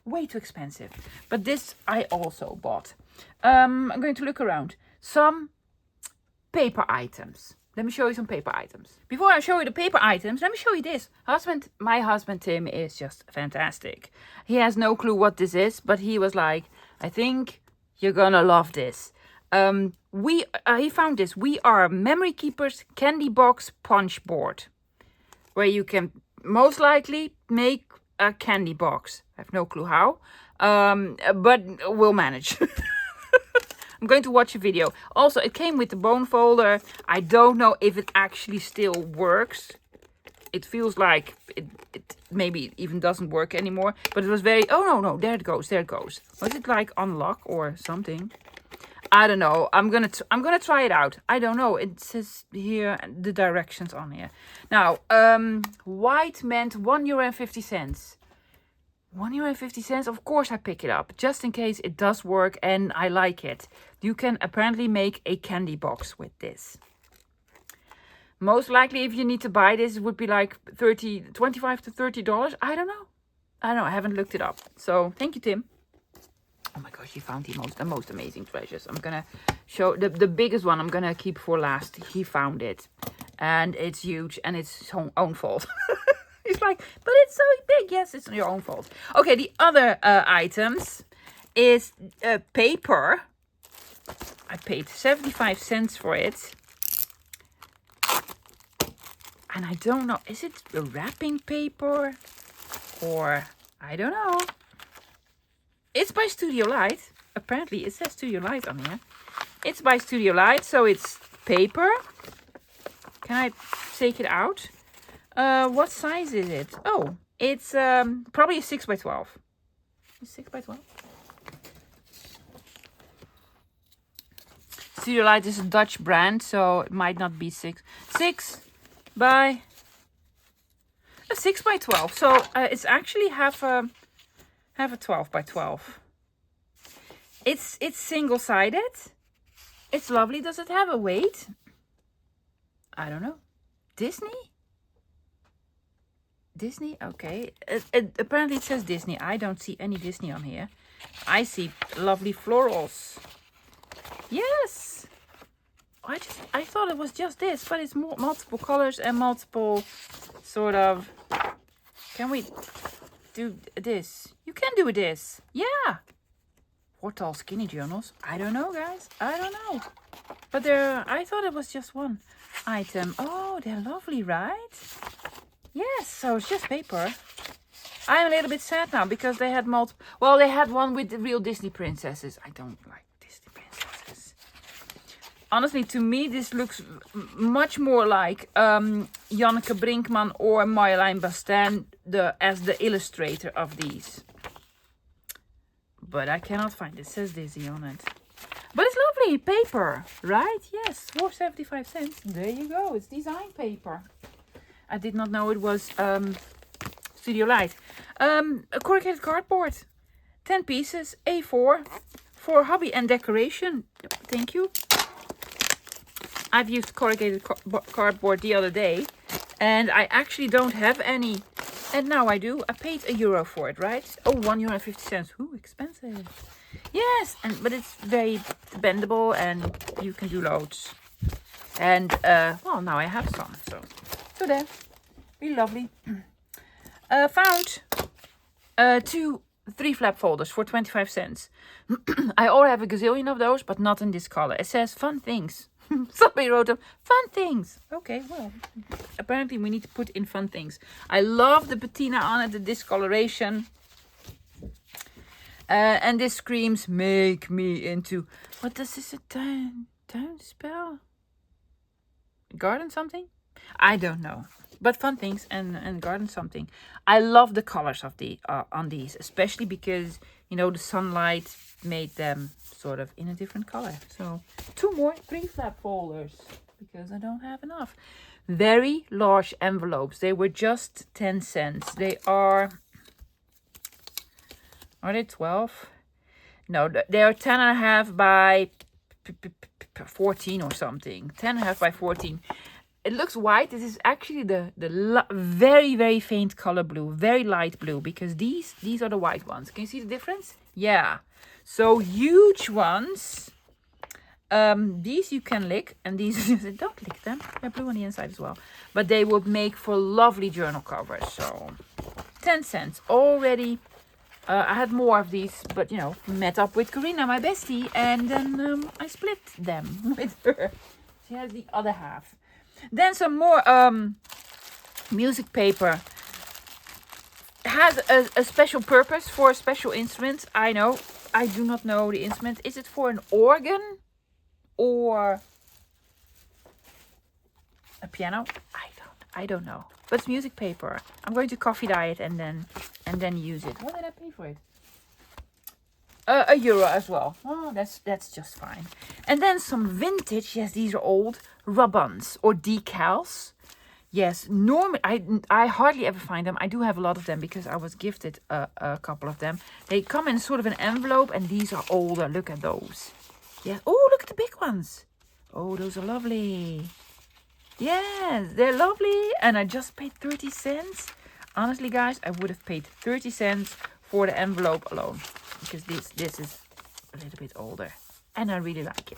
way too expensive. But this I also bought. I'm going to look around. Some paper items. Let me show you some paper items. Before I show you the paper items, let me show you this. My husband Tim is just fantastic. He has no clue what this is, but he was like, I think you're gonna love this. He found this. We are Memory Keepers Candy Box Punch Board, where you can most likely make a candy box. I have no clue how, but we'll manage. I'm going to watch a video. Also, it came with the bone folder. I don't know if it actually still works. It feels like it maybe even doesn't work anymore. But it was very... Oh, no. There it goes. Was it like unlock or something? I don't know. I'm gonna try it out. I don't know. It says here the directions on here. Now, white meant €1.50. €1.50. Of course I pick it up, just in case it does work and I like it. You can apparently make a candy box with this. Most likely, if you need to buy this, it would be like $25 to $30. I don't know. I haven't looked it up. So thank you, Tim. Oh my gosh, he found the most amazing treasures. I'm gonna show the biggest one. I'm gonna keep for last. He found it, and it's huge, and it's his own fault. He's like, but it's so big. Yes, it's your own fault. Okay, the other items is paper. I paid 75 cents for it. And I don't know, is it a wrapping paper? Or, I don't know. It's by Studio Light. Apparently, it says Studio Light on here. It's by Studio Light, so it's paper. Can I take it out? What size is it? Oh, it's probably a 6 by 12. Is 6 by 12? Studio Light is a Dutch brand, so it might not be 6 by 12. So it's actually half a 12 by 12. It's single-sided. It's lovely. Does it have a weight? I don't know. Disney? Disney? Okay. Apparently it says Disney. I don't see any Disney on here. I see lovely florals. Yes. I thought it was just this, but it's multiple colors and multiple sort of. Can we do this? You can do this. Yeah. Or tall skinny journals. I don't know, guys. I don't know. But I thought it was just one item. Oh, they're lovely, right? Yes. So it's just paper. I'm a little bit sad now because they had multiple. Well, they had one with the real Disney princesses. I don't like Disney princesses. Honestly, to me, this looks much more like Janneke Brinkman or Marjolein Bastin as the illustrator of these. But I cannot find it. It says Disney on it. But it's lovely. Paper, right? Yes, for 75 cents. There you go. It's design paper. I did not know it was Studio Light. A corrugated cardboard. 10 pieces. A4. For hobby and decoration. Thank you. I've used corrugated cardboard the other day. And I actually don't have any. And now I do. I paid €1 for it, right? Oh, €1.50. Ooh, expensive. Yes, but it's very bendable and you can do loads. And, well, now I have some. So there. Really lovely. Found 2 3-flap folders for 25 cents. I already have a gazillion of those, but not in this color. It says fun things. Somebody wrote them, fun things. Okay, well, apparently we need to put in fun things. I love the patina on it, the discoloration. And this screams, make me into, what does this town spell? Garden something? I don't know. But fun things and garden something. I love the colors of on these, especially because, you know, the sunlight made them sort of in a different color. So 2 more 3-flap folders because I don't have enough. Very large envelopes. They were just 10 cents. They are they 12? No, they are 10.5 by 14 or something. 10.5 by 14. It looks white. This is actually the very, very faint color blue. Very light blue. Because these are the white ones. Can you see the difference? Yeah. So huge ones. These you can lick. And these, don't lick them. They're blue on the inside as well. But they would make for lovely journal covers. So 10 cents. Already. I had more of these. But, you know, met up with Karina, my bestie. And then I split them with her. She has the other half. Then some more music paper. Has a special purpose for special instruments. I know. I do not know the instrument. Is it for an organ or a piano? I don't know. But it's music paper. I'm going to coffee dye it and then use it. What did I pay for it? €1 as well. Oh, that's just fine. And then some vintage. Yes, these are old rub-ons or decals. Yes, normally I hardly ever find them. I do have a lot of them because I was gifted a couple of them. They come in sort of an envelope, and these are older. Look at those. Yeah. Oh, look at the big ones. Oh, those are lovely. Yes, they're lovely. And I just paid 30 cents. Honestly, guys, I would have paid 30 cents for the envelope alone. Because this is a little bit older. And I really like it.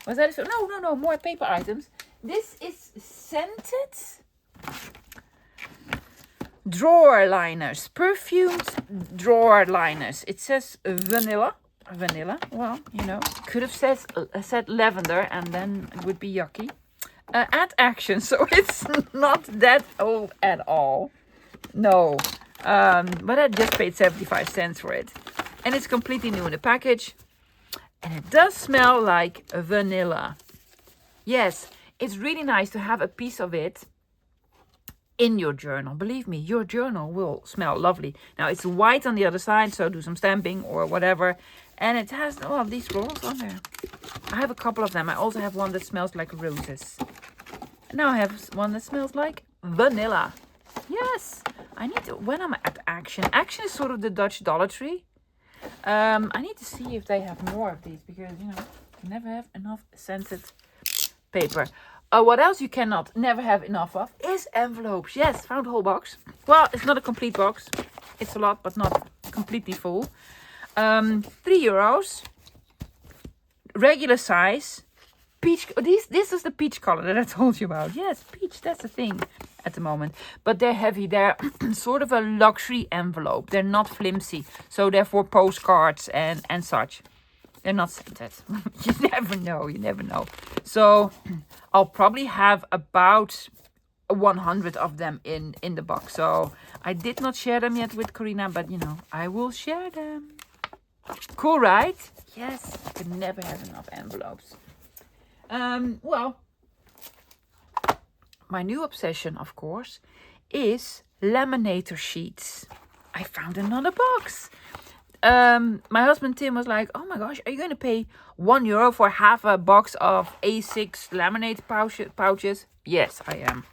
Was that a... No. More paper items. This is scented drawer liners. Perfumed drawer liners. It says vanilla. Vanilla. Well, you know. Could have said lavender and then it would be yucky. At Action. So it's not that old at all. No. But I just paid 75 cents for it. And it's completely new in the package. And it does smell like vanilla. Yes, it's really nice to have a piece of it in your journal. Believe me, your journal will smell lovely. Now, it's white on the other side, so do some stamping or whatever. And it has all of these florals on there. I have a couple of them. I also have one that smells like roses. And now I have one that smells like vanilla. Yes, I need to, when I'm at Action. Action is sort of the Dutch Dollar Tree. I need to see if they have more of these because, you know, you never have enough scented paper. What else you cannot never have enough of is envelopes. Yes, found a whole box. Well, it's not a complete box. It's a lot, but not completely full. €3. Regular size. Peach. This is the peach color that I told you about. Yes, peach. That's the thing at the moment. But they're heavy. They're sort of a luxury envelope. They're not flimsy. So they're for postcards and such. They're not scented. You never know. You never know. So I'll probably have about 100 of them in the box. So I did not share them yet with Corina. But, you know, I will share them. Cool, right? Yes. I could never have enough envelopes. Well, my new obsession, of course, is laminator sheets. I found another box. My husband Tim was like, oh my gosh, are you going to pay €1 for half a box of A6 laminate pouches? Yes, I am.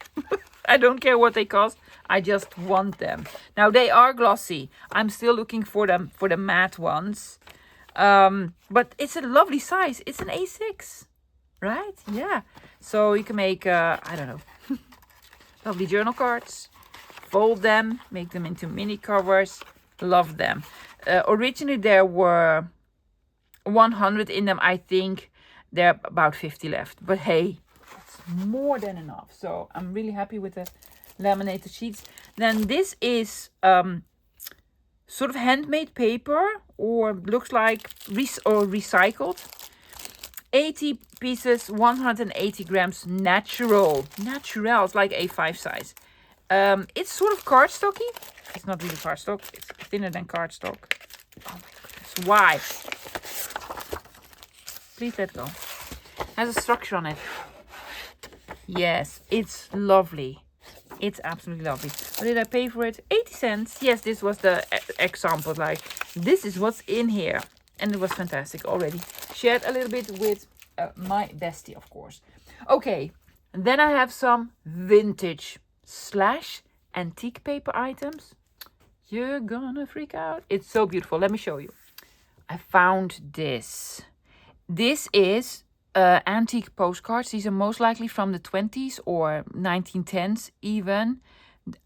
I don't care what they cost. I just want them. Now, they are glossy. I'm still looking for them, for the matte ones. But it's a lovely size. It's an A6. Right? Yeah. So you can make, I don't know, lovely journal cards. Fold them. Make them into mini covers. Love them. Originally there were 100 in them. I think there are about 50 left. But hey, it's more than enough. So I'm really happy with the laminated sheets. Then this is sort of handmade paper. Or looks like recycled. 80 pieces, 180 grams, natural. Natural, it's like A5 size. It's sort of cardstocky. It's not really cardstock. It's thinner than cardstock. Oh my goodness, why? Please let go. Has a structure on it. Yes, it's lovely. It's absolutely lovely. What did I pay for it? 80 cents. Yes, this was the example. Like, this is what's in here. And it was fantastic already. Shared a little bit with my bestie, of course. Okay, and then I have some vintage / antique paper items. You're gonna freak out. It's so beautiful. Let me show you. I found this. This is antique postcards. These are most likely from the 20s or 1910s even.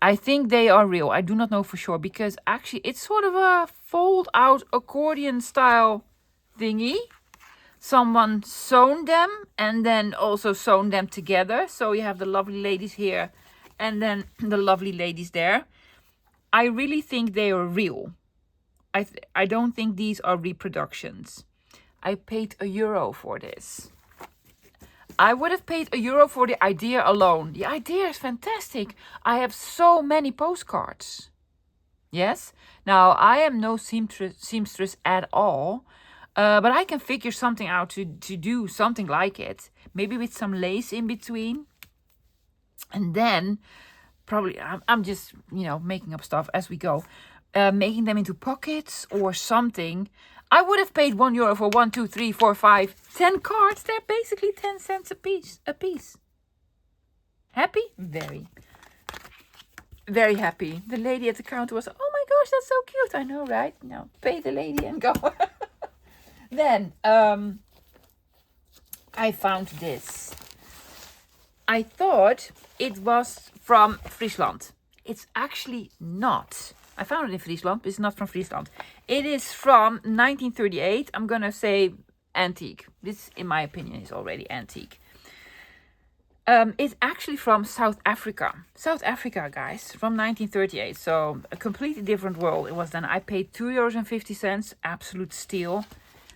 I think they are real. I do not know for sure because actually it's sort of a fold out accordion style thingy. Someone sewn them and then also sewn them together. So you have the lovely ladies here and then the lovely ladies there. I really think they are real. I don't think these are reproductions. I paid €1 for this. I would have paid €1 for the idea alone. The idea is fantastic. I have so many postcards. Yes. Now, I am no seamstress at all. But I can figure something out to do something like it. Maybe with some lace in between. And then, probably, I'm just, you know, making up stuff as we go. Making them into pockets or something. I would have paid €1 for 1, 2, 3, 4, 5, 10 cards. They're basically 10 cents a piece. Happy? Very. Very happy. The lady at the counter was, oh my gosh, that's so cute. I know, right? Now, pay the lady and go. Then, I found this. I thought it was from Friesland. It's actually not. I found it in Friesland, but it's not from Friesland. It is from 1938. I'm gonna say antique. This, in my opinion, is already antique. It's actually from South Africa. South Africa, guys, from 1938. So a completely different world it was then. I paid €2.50. Absolute steal.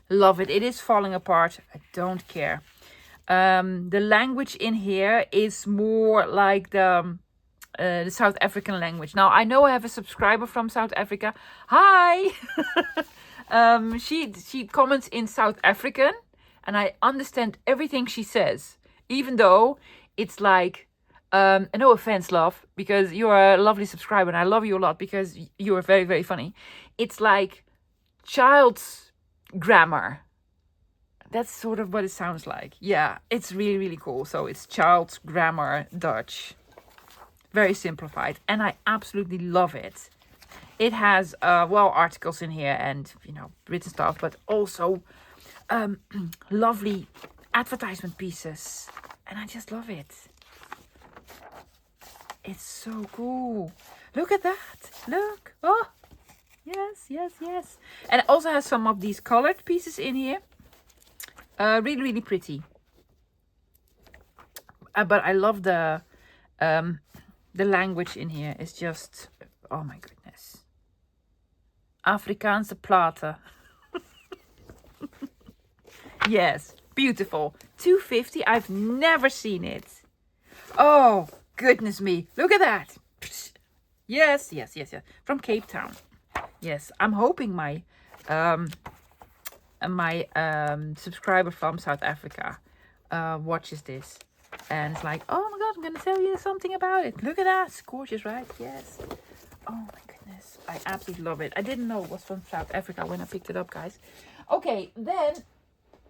Love it. It is falling apart. I don't care. The language in here is more like the South African language. Now, I know I have a subscriber from South Africa. Hi! She comments in South African, and I understand everything she says, even though it's like, no offense, love, because you are a lovely subscriber, and I love you a lot because you are very, very funny. It's like child's grammar. That's sort of what it sounds like. Yeah, it's really, really cool. So it's child's grammar Dutch. Very simplified. And I absolutely love it. It has, articles in here and, written stuff. But also lovely advertisement pieces. And I just love it. It's so cool. Look at that. Look. Oh, yes, yes, yes. And it also has some of these colored pieces in here. Really, really pretty. But I love the language in here. It's just, oh my goodness. Afrikaanse platen. Yes, beautiful. $2.50. I've never seen it. Oh, goodness me. Look at that. Yes, yes, yes, yes. From Cape Town. Yes, I'm hoping my subscriber from South Africa watches this and it's like, oh my god, I'm gonna tell you something about it. Look at that. It's gorgeous, right? Yes. Oh my goodness, I absolutely love it. I didn't know it was from South Africa when I picked it up, guys. Okay, then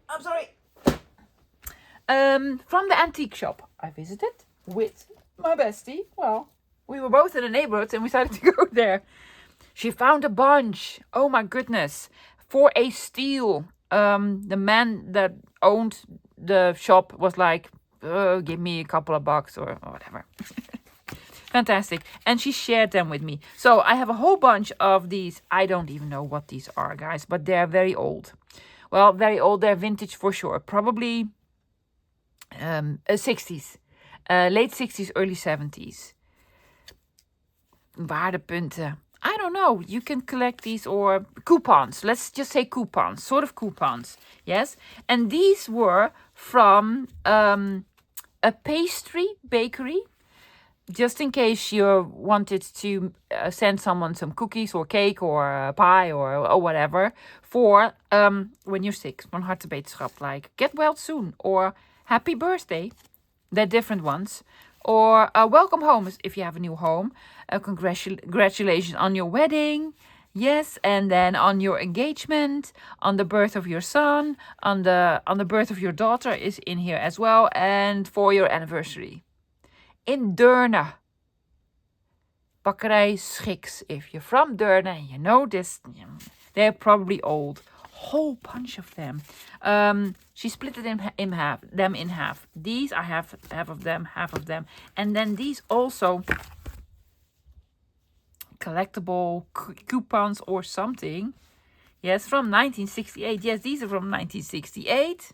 I'm sorry. From the antique shop I visited with my bestie. Well, we were both in the neighborhood and we decided to go there. She found a bunch. Oh my goodness. For a steal. The man that owned the shop was like, give me a couple of bucks or whatever. Fantastic. And she shared them with me. So I have a whole bunch of these. I don't even know what these are, guys, but they're very old. Well, very old. They're vintage for sure. Probably 60s. Late 60s, early 70s. Waardepunten. I don't know. You can collect these or coupons. Let's just say coupons. Sort of coupons. Yes. And these were from a pastry bakery. Just in case you wanted to send someone some cookies or cake or pie or whatever. For when you're sick. Van harte beterschap. Like get well soon. Or happy birthday. They're different ones. Or welcome home if you have a new home. Congratulations on your wedding. Yes, and then on your engagement, on the birth of your son, on the birth of your daughter is in here as well, and for your anniversary. In Deurne. Bakkerij Schiks. If you're from Deurne and you know this, they're probably old. Whole bunch of them. She split it in half. These I have half of them, and then these also collectible coupons or something. Yes, from 1968. Yes, these are from 1968.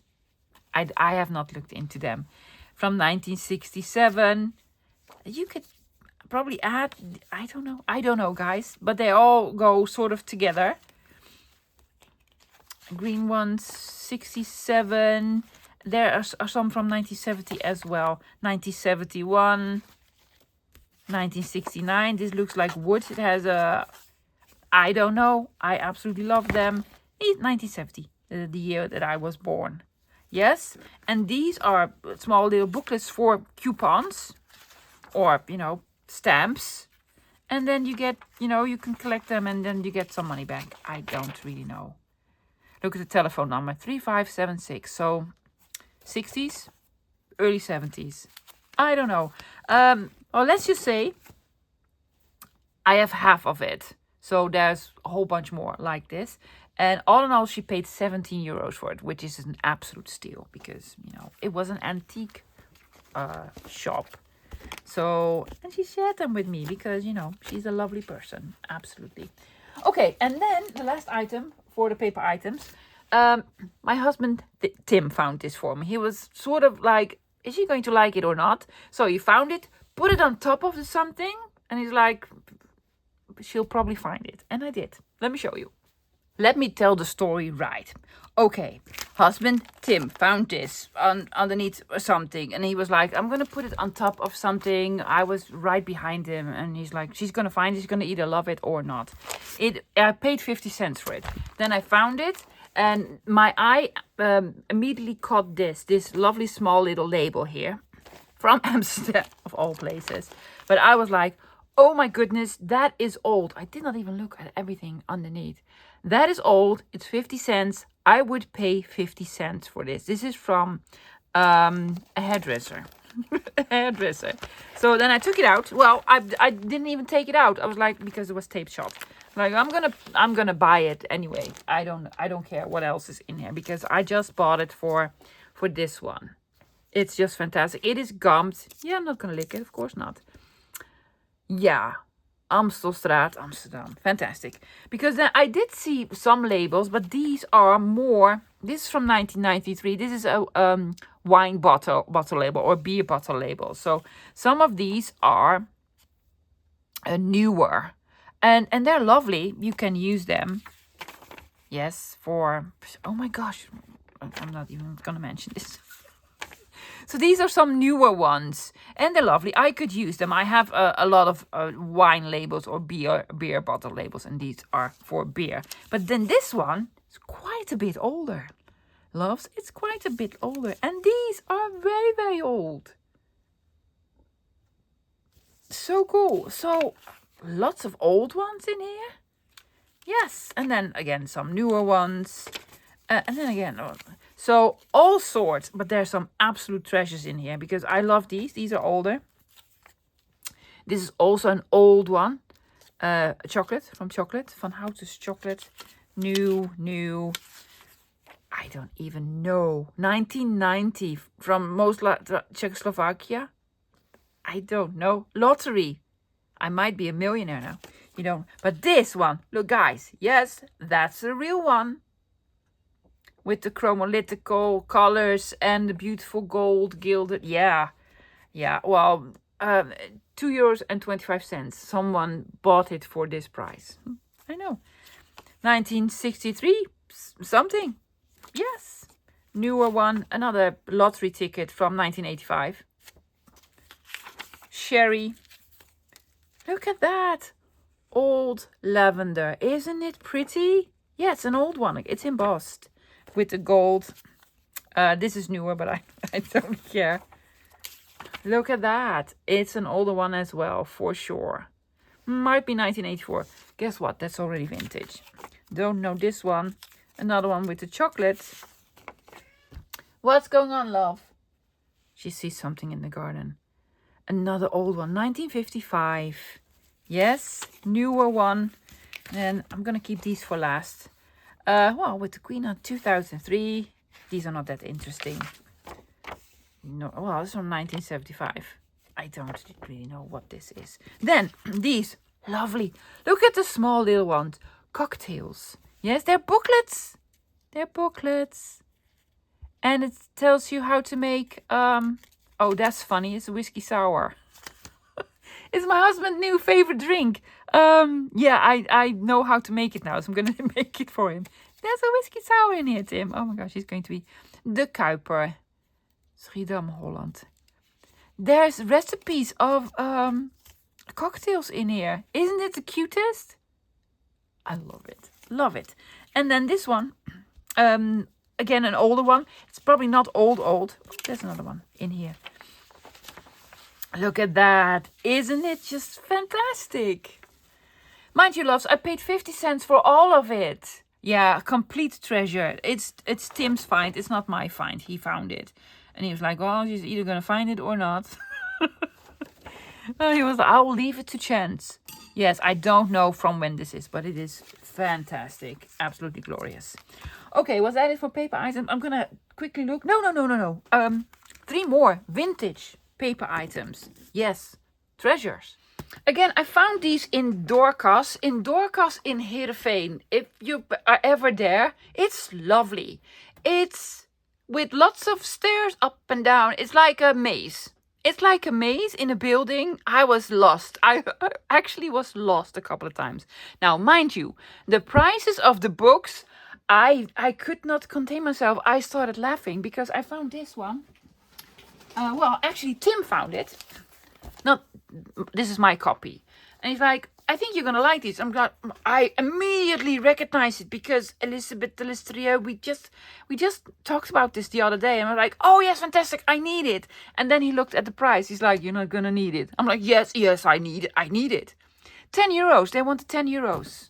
I have not looked into them. From 1967. You could probably add. I don't know, guys, but they all go sort of together. Green ones, 67. There are some from 1970 as well. 1971. 1969. This looks like wood. It has a... I don't know. I absolutely love them. 1970. The year that I was born. Yes. And these are small little booklets for coupons. Or, stamps. And then you get, you can collect them and then you get some money back. I don't really know. Look at the telephone number, 3576. So, 60s, early 70s. I don't know. Well, let's just say I have half of it. So, there's a whole bunch more like this. And all in all, she paid €17 for it, which is an absolute steal. Because, it was an antique shop. So, and she shared them with me because, you know, she's a lovely person. Absolutely. Okay, and then the last item for the paper items. My husband, Tim, found this for me. He was sort of like, is she going to like it or not? So he found it, put it on top of something, and he's like, she'll probably find it. And I did. Let me show you. Let me tell the story right. Okay, husband Tim found this underneath something, and he was like, I'm gonna put it on top of something. I was right behind him, and he's like, she's gonna find it, she's gonna either love it or not. I paid 50 cents for it. Then I found it, and my eye immediately caught this lovely small little label here from Amsterdam, of all places. But I was like, oh my goodness, that is old. I did not even look at everything underneath. That is old. It's 50 cents. I would pay 50 cents for this. This is from a hairdresser. A hairdresser. So then I took it out. Well, I didn't even take it out. I was like, because it was tape shop. Like, I'm gonna buy it anyway. I don't care what else is in here because I just bought it for this one. It's just fantastic. It is gummed. Yeah, I'm not gonna lick it. Of course not. Yeah. Amstelstraat, Amsterdam. Fantastic. Because then I did see some labels, but these are more. This is from 1993. This is a wine bottle label or beer bottle label. So some of these are newer, and they're lovely. You can use them. Yes, for, oh my gosh, I'm not even gonna mention this. So these are some newer ones, and they're lovely. I could use them. I have a lot of wine labels or beer bottle labels, and these are for beer. But then this one is quite a bit older. Loves, it's quite a bit older. And these are very, very old. So cool. So lots of old ones in here. Yes, and then again, some newer ones. And then again... So all sorts, but there's some absolute treasures in here because I love these. These are older. This is also an old one. Chocolate, Van Houten's chocolate. New. I don't even know. 1990 from most Czechoslovakia. I don't know. Lottery. I might be a millionaire now. You know, but this one, look guys. Yes, that's a real one. With the chromolytical colors and the beautiful gold gilded. Yeah. Well, €2.25. Someone bought it for this price. I know. 1963 something. Yes. Newer one. Another lottery ticket from 1985. Sherry. Look at that. Old lavender. Isn't it pretty? Yeah, it's an old one. It's embossed. With the gold. This is newer, but I don't care. Look at that. It's an older one as well, for sure. Might be 1984. Guess what? That's already vintage. Don't know this one. Another one with the chocolate. What's going on, love? She sees something in the garden. Another old one. 1955. Yes, newer one. And I'm going to keep these for last. Well, with the Queen on 2003. These are not that interesting. No, well, it's from 1975. I don't really know what this is. Then, these. Lovely. Look at the small little ones. Cocktails. Yes, they're booklets. They're booklets. And it tells you how to make... oh, that's funny. It's a whiskey sour. It's my husband's new favorite drink. Yeah, I know how to make it now, so I'm going to make it for him. There's a whiskey sour in here, Tim. Oh my gosh, he's going to be the Kuiper. Schiedam, Holland. There's recipes of cocktails in here. Isn't it the cutest? I love it. Love it. And then this one. Again, an older one. It's probably not old. Oh, there's another one in here. Look at that. Isn't it just fantastic? Mind you, loves, I paid 50 cents for all of it. Yeah, complete treasure. It's Tim's find. It's not my find. He found it. And he was like, well, he's either going to find it or not. He was like, I will leave it to chance. Yes, I don't know from when this is, but it is fantastic. Absolutely glorious. Okay, was that it for paper items? I'm going to quickly look. No. 3 more. Vintage. paper items. Yes, treasures. Again, I found these in Dorcas in Heerenveen. If you are ever there, it's lovely. It's with lots of stairs up and down. It's like a maze. It's like a maze in a building. I was lost. I actually was lost a couple of times. Now, mind you, the prices of the books, I could not contain myself. I started laughing because I found this one. Well, actually, Tim found it. Not, this is my copy. And he's like, I think you're going to like this. I immediately recognized it because Elizabeth de Listrieux, we just talked about this the other day. And I'm like, oh yes, fantastic, I need it. And then he looked at the price. He's like, you're not going to need it. I'm like, yes, I need it. 10 euros. They wanted 10 euros.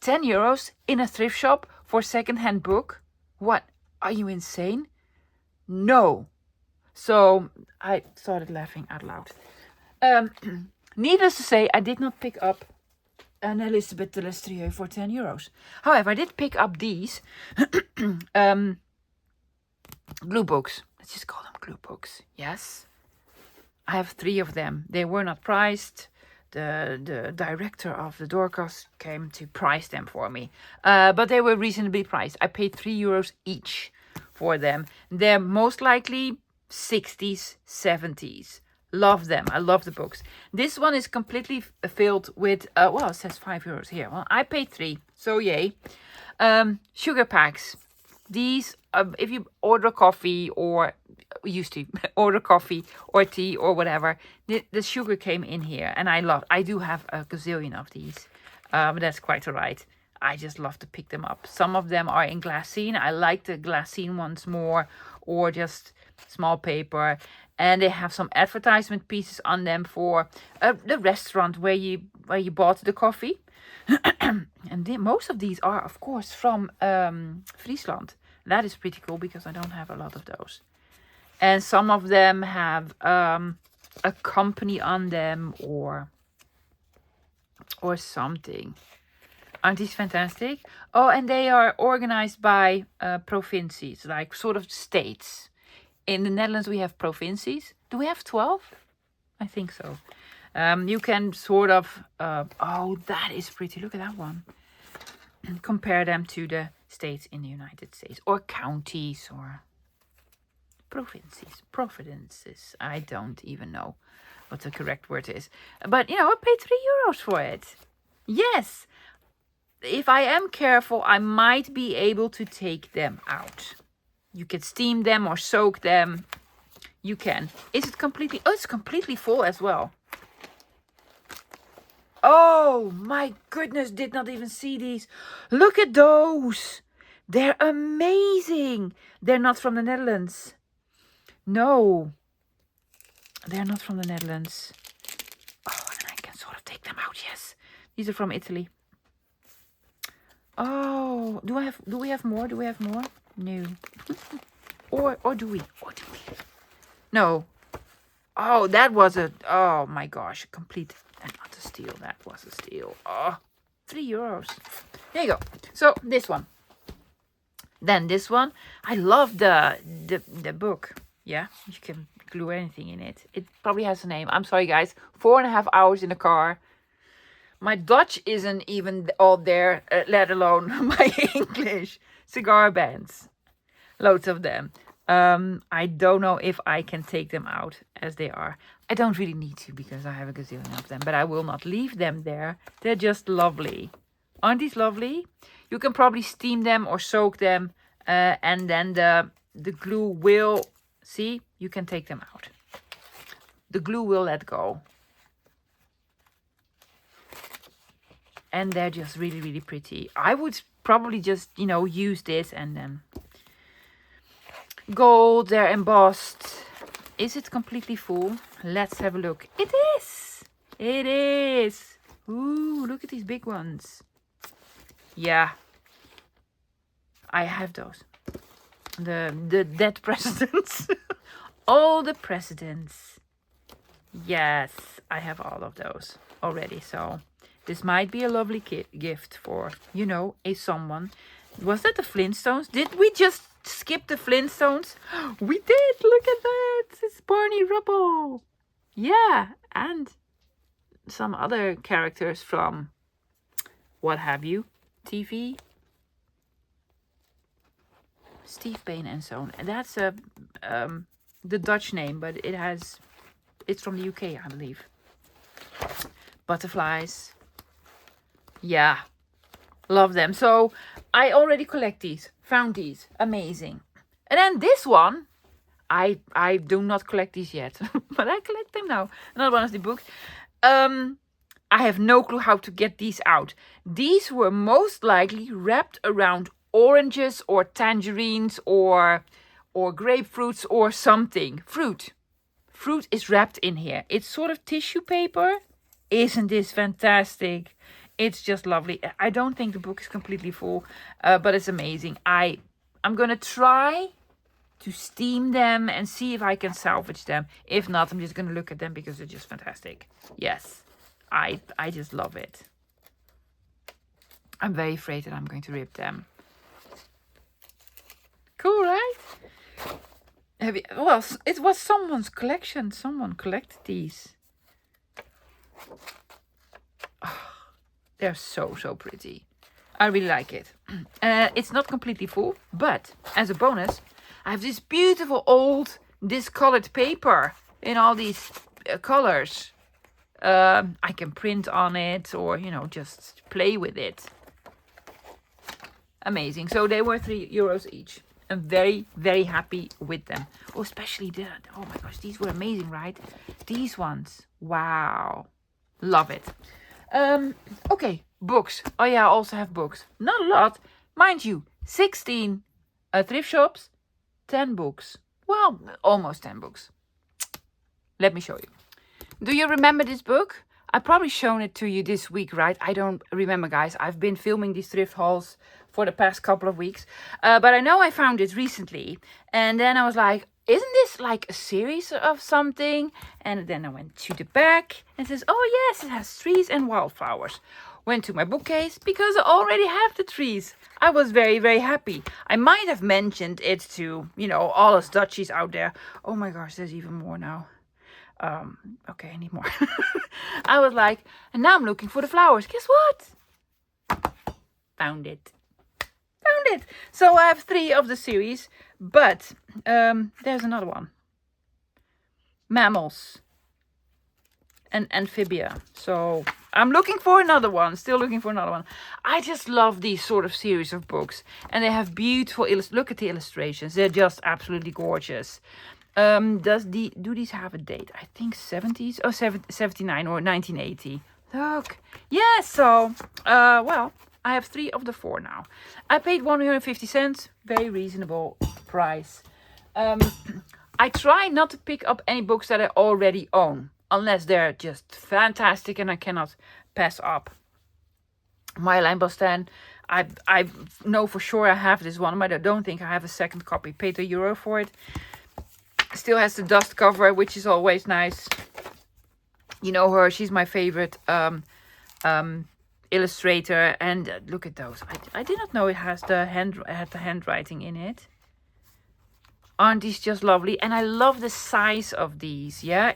10 euros in a thrift shop for a second-hand book? What? Are you insane? No. So I started laughing out loud. Needless to say, I did not pick up an Elizabeth de Listrieux for 10 euros. However, I did pick up these glue books. Let's just call them glue books. Yes. I have 3 of them. They were not priced. The director of the Dorcas came to price them for me. But they were reasonably priced. I paid 3 euros each for them. They're most likely 60s, 70s. Love them. I love the books. This one is completely filled with, well, it says 5 euros here. Well, I paid 3, so yay. Sugar packs. These, if you order coffee or used to order coffee or tea or whatever, the sugar came in here. And I do have a gazillion of these. But that's quite all right. I just love to pick them up. Some of them are in glassine. I like the glassine ones more, or just small paper. And they have some advertisement pieces on them for the restaurant where you bought the coffee. And most of these are, of course, from Friesland. That is pretty cool because I don't have a lot of those. And some of them have a company on them or something. Aren't these fantastic? Oh, and they are organized by provincies, like sort of states. In the Netherlands, we have provincies. Do we have 12? I think so. You can sort of... oh, that is pretty. Look at that one. Compare them to the states in the United States. Or counties or provinces. I don't even know what the correct word is. But, I paid 3 euros for it. Yes. If I am careful, I might be able to take them out. You can steam them or soak them. You can. Is it completely... Oh, it's completely full as well. Oh, my goodness. Did not even see these. Look at those. They're amazing. They're not from the Netherlands. No. They're not from the Netherlands. Oh, and I can sort of take them out. Yes. These are from Italy. Oh, do we have more? No. or do we? No. Oh, that was oh my gosh, complete and utter steal. That was a steal. Oh, 3 euros. There you go. So this one. Then this one. I love the book. Yeah, you can glue anything in it. It probably has a name. I'm sorry guys. 4.5 hours in a car. My Dutch isn't even all there, let alone my English. Cigar bands. Loads of them. I don't know if I can take them out as they are. I don't really need to because I have a gazillion of them. But I will not leave them there. They're just lovely. Aren't these lovely? You can probably steam them or soak them. And then the glue will... See? You can take them out. The glue will let go. And they're just really, really pretty. I would probably just, use this and then... Gold, they're embossed. Is it completely full? Let's have a look. It is! It is! Ooh, look at these big ones. Yeah. I have those. The dead presidents. All the presidents. Yes, I have all of those already, so... This might be a lovely gift for, a someone. Was that the Flintstones? Did we just skip the Flintstones. We did! Look at that! It's Barney Rubble. Yeah, and some other characters from what have you, TV. Steve Bain and so on. And that's the Dutch name, but it's from the UK, I believe. Butterflies. Yeah, love them. So I already collect these, found these, amazing. And then this one, I do not collect these yet, but I collect them now. Another one of the books. I have no clue how to get these out. These were most likely wrapped around oranges or tangerines or grapefruits or something. Fruit is wrapped in here. It's sort of tissue paper. Isn't this fantastic? It's just lovely. I don't think the book is completely full, but it's amazing. I'm gonna try to steam them and see if I can salvage them. If not, I'm just gonna look at them because they're just fantastic. Yes, I just love it. I'm very afraid that I'm going to rip them. Cool, right? Well, it was someone's collection. Someone collected these. Oh, they're so pretty. I really like it. It's not completely full, but as a bonus, I have this beautiful old discolored paper in all these colors. I can print on it or, just play with it. Amazing. So they were €3 each. I'm very, very happy with them. Oh, especially oh my gosh, these were amazing, right? These ones. Wow. Love it. Okay, books. Oh yeah, I also have books. Not a lot. Mind you, 16 thrift shops, 10 books. Well, almost 10 books. Let me show you. Do you remember this book? I've probably shown it to you this week, right? I don't remember, guys. I've been filming these thrift hauls for the past couple of weeks. But I know I found it recently. And then I was like, isn't this like a series of something? And then I went to the back and it says, oh yes, it has trees and wildflowers. Went to my bookcase because I already have the trees. I was very, very happy. I might have mentioned it to, all us Dutchies out there. Oh my gosh, there's even more now. Okay, I need more. I was like, and now I'm looking for the flowers. Guess what? Found it. So I have 3 of the series, but there's another one. Mammals and amphibia. So I'm looking for another one. Still looking for another one. I just love these sort of series of books. And they have beautiful, look at the illustrations. They're just absolutely gorgeous. Do these have a date? I think 70s. Oh, 79 or 1980. Look. Yeah, so, well, I have 3 of the 4 now. I paid 150 cents. Very reasonable price. I try not to pick up any books that I already own. Unless they're just fantastic and I cannot pass up. Marjolein Bostan. I know for sure I have this one, but I don't think I have a second copy. Paid €1 for it. Still has the dust cover, which is always nice. You know her, she's my favorite illustrator. And look at those. I did not know it had the handwriting in it. Aren't these just lovely? And I love the size of these. Yeah,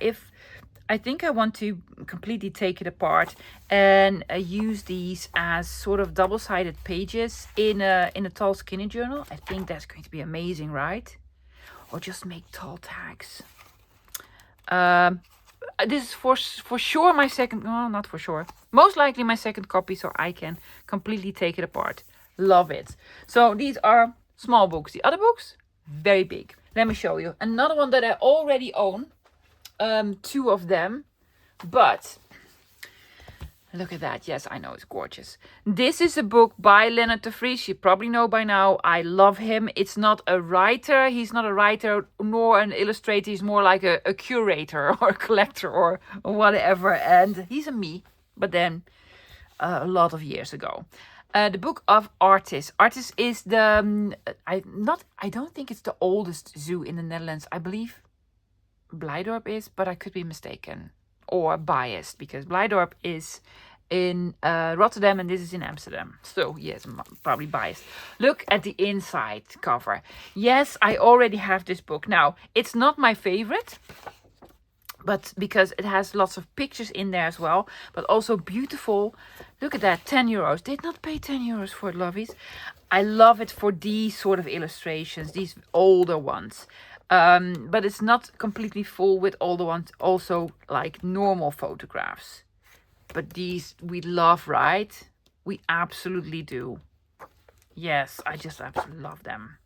I think I want to completely take it apart and use these as sort of double-sided pages in a tall skinny journal. I think that's going to be amazing, right? Or just make tall tags. This is for sure my second, well, not for sure. Most likely my second copy, so I can completely take it apart. Love it. So these are small books. The other books, very big. Let me show you. Another one that I already own. 2 of them. But look at that. Yes, I know, it's gorgeous. This is a book by Leonard de Vries. You probably know by now. I love him. It's not a writer. He's not a writer nor an illustrator. He's more like a curator or a collector or whatever. And he's a me, but then a lot of years ago. The Book of Artis. Artis is the I don't think it's the oldest zoo in the Netherlands. I believe Blijdorp is, but I could be mistaken or biased because Blijdorp is in Rotterdam and this is in Amsterdam. So yes, I'm probably biased. Look at the inside cover. Yes, I already have this book. Now, it's not my favorite, but because it has lots of pictures in there as well, but also beautiful. Look at that, 10 euros. Did not pay 10 euros for it, lovies. I love it for these sort of illustrations, these older ones. But it's not completely full with older ones, also like normal photographs. But these we love, right? We absolutely do. Yes, I just absolutely love them.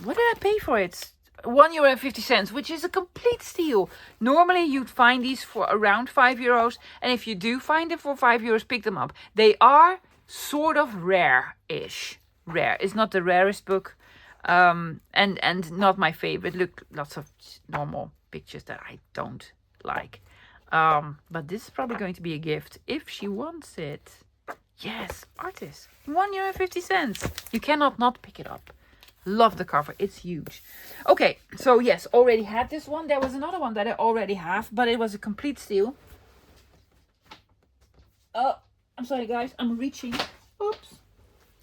What did I pay for it? €1.50, which is a complete steal. Normally you'd find these for around €5, and if you do find them for €5, pick them up. They are sort of rare-ish. Rare. It's not the rarest book, and not my favorite. Look, lots of normal pictures that I don't like. But this is probably going to be a gift if she wants it. Yes, artist. €1.50. You cannot not pick it up. Love the cover. It's huge. Okay, so yes, already had this one. There was another one that I already have, but it was a complete steal. Oh, I'm sorry guys, I'm reaching. Oops.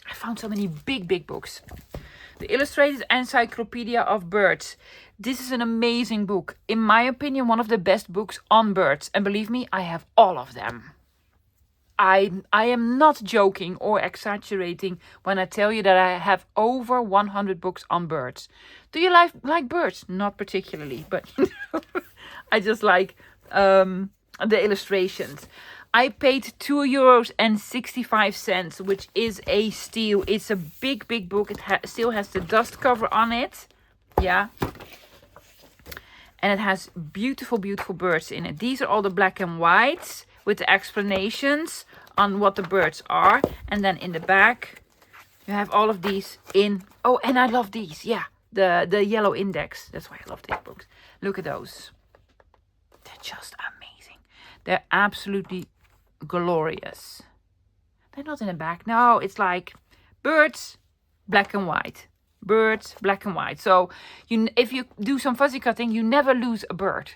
I found so many big books. The Illustrated Encyclopedia of Birds. This is an amazing book. In my opinion, one of the best books on birds. And believe me, I have all of them. I am not joking or exaggerating when I tell you that I have over 100 books on birds. Do you like birds? Not particularly, but I just like the illustrations. I paid €2.65, which is a steal. It's a big book. It still has the dust cover on it. Yeah. And it has beautiful birds in it. These are all the black and whites with the explanations on what the birds are. And then in the back, you have all of these in... Oh, and I love these. Yeah, the yellow index. That's why I love these books. Look at those. They're just amazing. They're absolutely glorious. They're not in the back. No, it's like birds, black and white. Birds, black and white. So if you do some fuzzy cutting, you never lose a bird.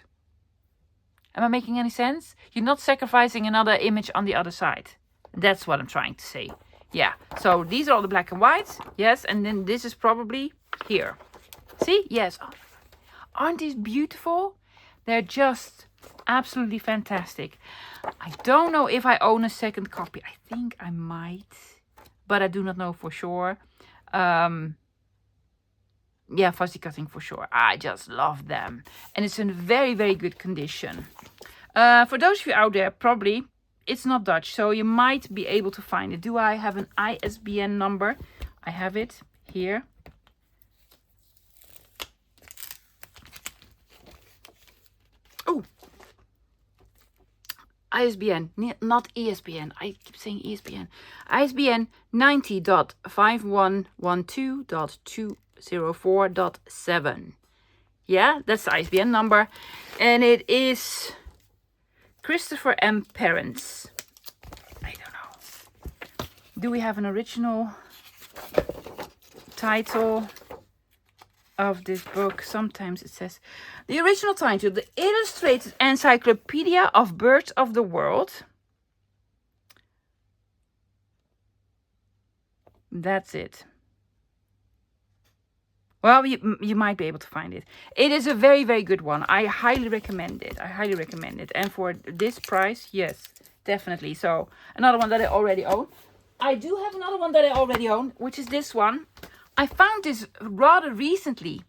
Am I making any sense? You're not sacrificing another image on the other side. That's what I'm trying to say. Yeah, so these are all the black and whites. Yes, and then this is probably here. See? Yes. Oh, aren't these beautiful? They're just absolutely fantastic. I don't know if I own a second copy. I think I might, but I do not know for sure. Yeah, fuzzy cutting for sure. I just love them. And it's in very good condition. For those of you out there, probably it's not Dutch, so you might be able to find it. Do I have an ISBN number? I have it here. Oh, ISBN, not ESBN. I keep saying ESBN. ISBN 90.5112.204.7. Yeah, that's the ISBN number. And it is Christopher M. Parents. I don't know. Do we have an original title of this book? Sometimes it says the original title, The Illustrated Encyclopedia of Birds of the World. That's it. Well, you might be able to find it. It is a very good one. I highly recommend it. And for this price, yes, definitely. So another one that I already own. I do have another one that I already own, which is this one. I found this rather recently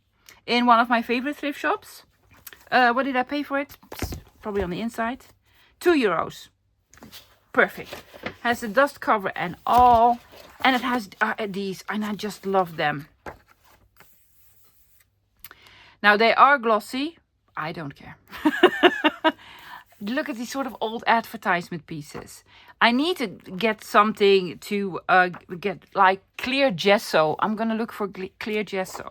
in one of my favorite thrift shops. What did I pay for it? Probably on the inside. €2. Perfect. Has the dust cover and all. And it has these, and I just love them. Now, they are glossy. I don't care. Look at these sort of old advertisement pieces. I need to get something to get like clear gesso. I'm going to look for clear gesso.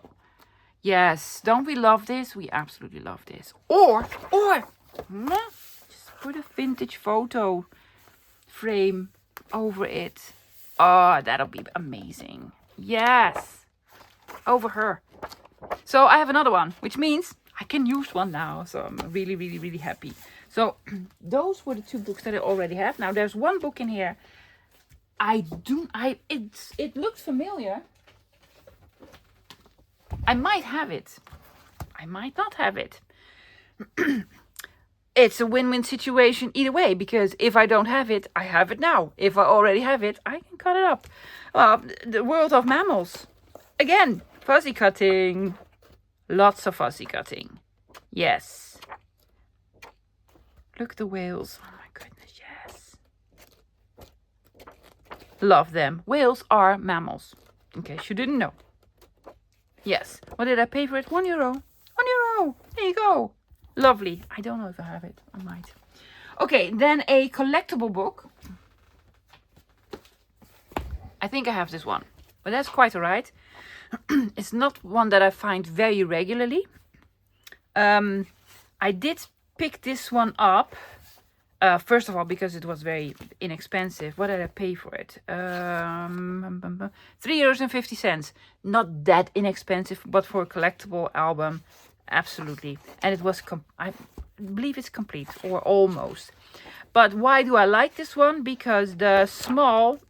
Yes, don't we love this? We absolutely love this. Or just put a vintage photo frame over it. Oh, that'll be amazing. Yes, over her. So I have another one, which means I can use one now, so I'm really, really, really happy. So those were the 2 books that I already have. Now there's one book in here. It looks familiar. I might have it. I might not have it. It's a win-win situation either way, because if I don't have it, I have it now. If I already have it, I can cut it up. Well, the world of mammals. Again, fuzzy cutting. Lots of fuzzy cutting. Yes. Look, the whales. Oh my goodness, yes. Love them. Whales are mammals, in case you didn't know. Yes. What did I pay for it? €1. €1. There you go. Lovely. I don't know if I have it. I might. Okay, then a collectible book. I think I have this one. But that's quite alright. It's not one that I find very regularly. I did pick this one up. First of all, because it was very inexpensive. What did I pay for it? €3.50. Not that inexpensive, but for a collectible album, absolutely. And it was, I believe it's complete, or almost. But why do I like this one? Because the small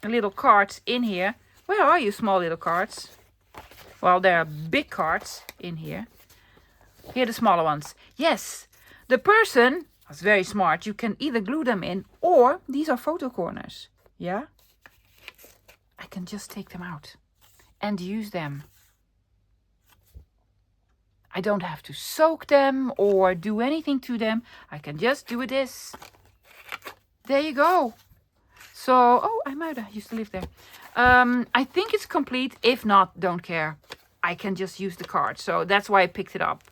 little cards in here. Where are you, small little cards? Well, there are big cards in here. Here are the smaller ones. Yes, the person was very smart. You can either glue them in, or these are photo corners. Yeah? I can just take them out and use them. I don't have to soak them or do anything to them. I can just do this. There you go. So, oh, I might have used to live there. I think it's complete. If not, don't care. I can just use the card. So that's why I picked it up.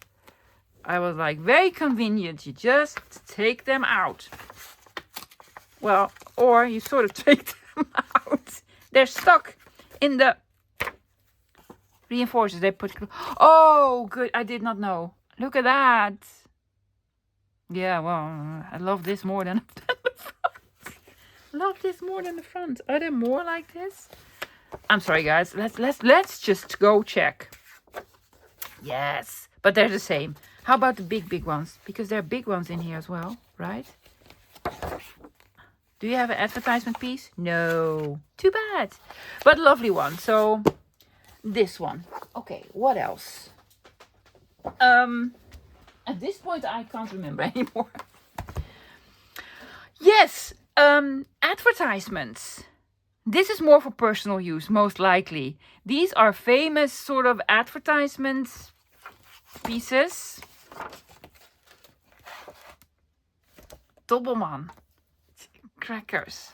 I was like, very convenient. You just take them out. Well, or you sort of take them out. They're stuck in the reinforcers. They put. Oh, good. I did not know. Look at that. Yeah, well, I love this more than the front. Love this more than the front. Are there more like this? I'm sorry, guys. Let's just go check. Yes, but they're the same. How about the big ones? Because there are big ones in here as well, right? Do you have an advertisement piece? No. Too bad. But lovely one. So this one. Okay, what else? At this point, I can't remember anymore. Yes, advertisements. This is more for personal use, most likely. These are famous sort of advertisement pieces. Dobbelman. Crackers.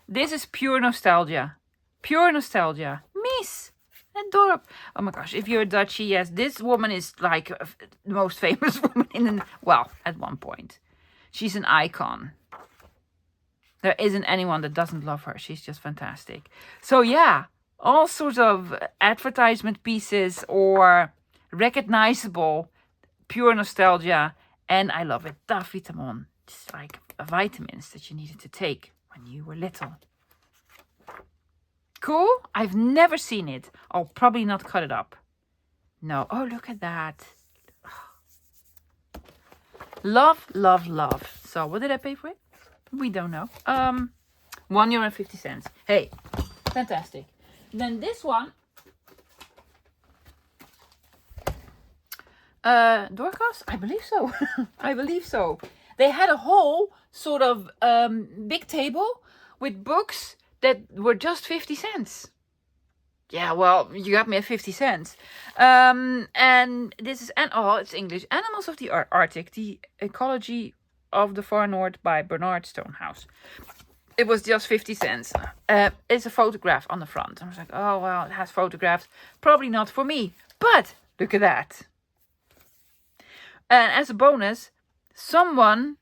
This is pure nostalgia. Pure nostalgia. Mies. Het dorp. Oh my gosh, if you're a Dutchie, yes, this woman is like the most famous woman well, at one point. She's an icon. There isn't anyone that doesn't love her. She's just fantastic. So yeah, all sorts of advertisement pieces or recognizable pure nostalgia. And I love it. Davitamon. It's like vitamins that you needed to take when you were little. Cool? I've never seen it. I'll probably not cut it up. No. Oh, look at that. Love, love, love. So what did I pay for it? We don't know. €1.50. Hey, fantastic. Then this one. Dorcas? I believe so. I believe so. They had a whole sort of big table with books that were just 50 cents. Yeah, well, you got me at 50 cents. And this is, it's English. Animals of the Arctic, the Ecology of the Far North by Bernard Stonehouse. It was just 50 cents. It's a photograph on the front. I was like, oh, well, it has photographs. Probably not for me. But look at that. And as a bonus, someone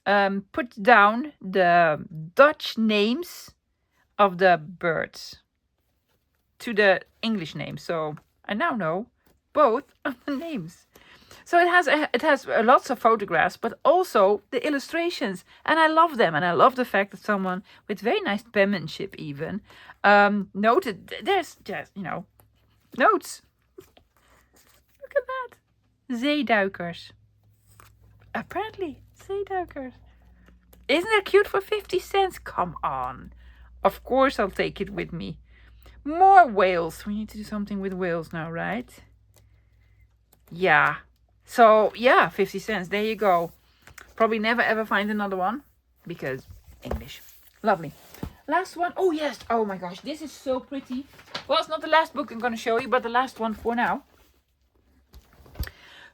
put down the Dutch names of the birds to the English names. So I now know both of the names. So it has lots of photographs, but also the illustrations. And I love them. And I love the fact that someone with very nice penmanship even noted, there's just, notes. Look at that. Zeeduikers. Apparently, zeeduikers. Isn't that cute for 50 cents? Come on. Of course I'll take it with me. More whales. We need to do something with whales now, right? Yeah. So, yeah, 50 cents. There you go. Probably never ever find another one. Because English. Lovely. Last one. Oh, yes. Oh, my gosh. This is so pretty. Well, it's not the last book I'm going to show you, but the last one for now.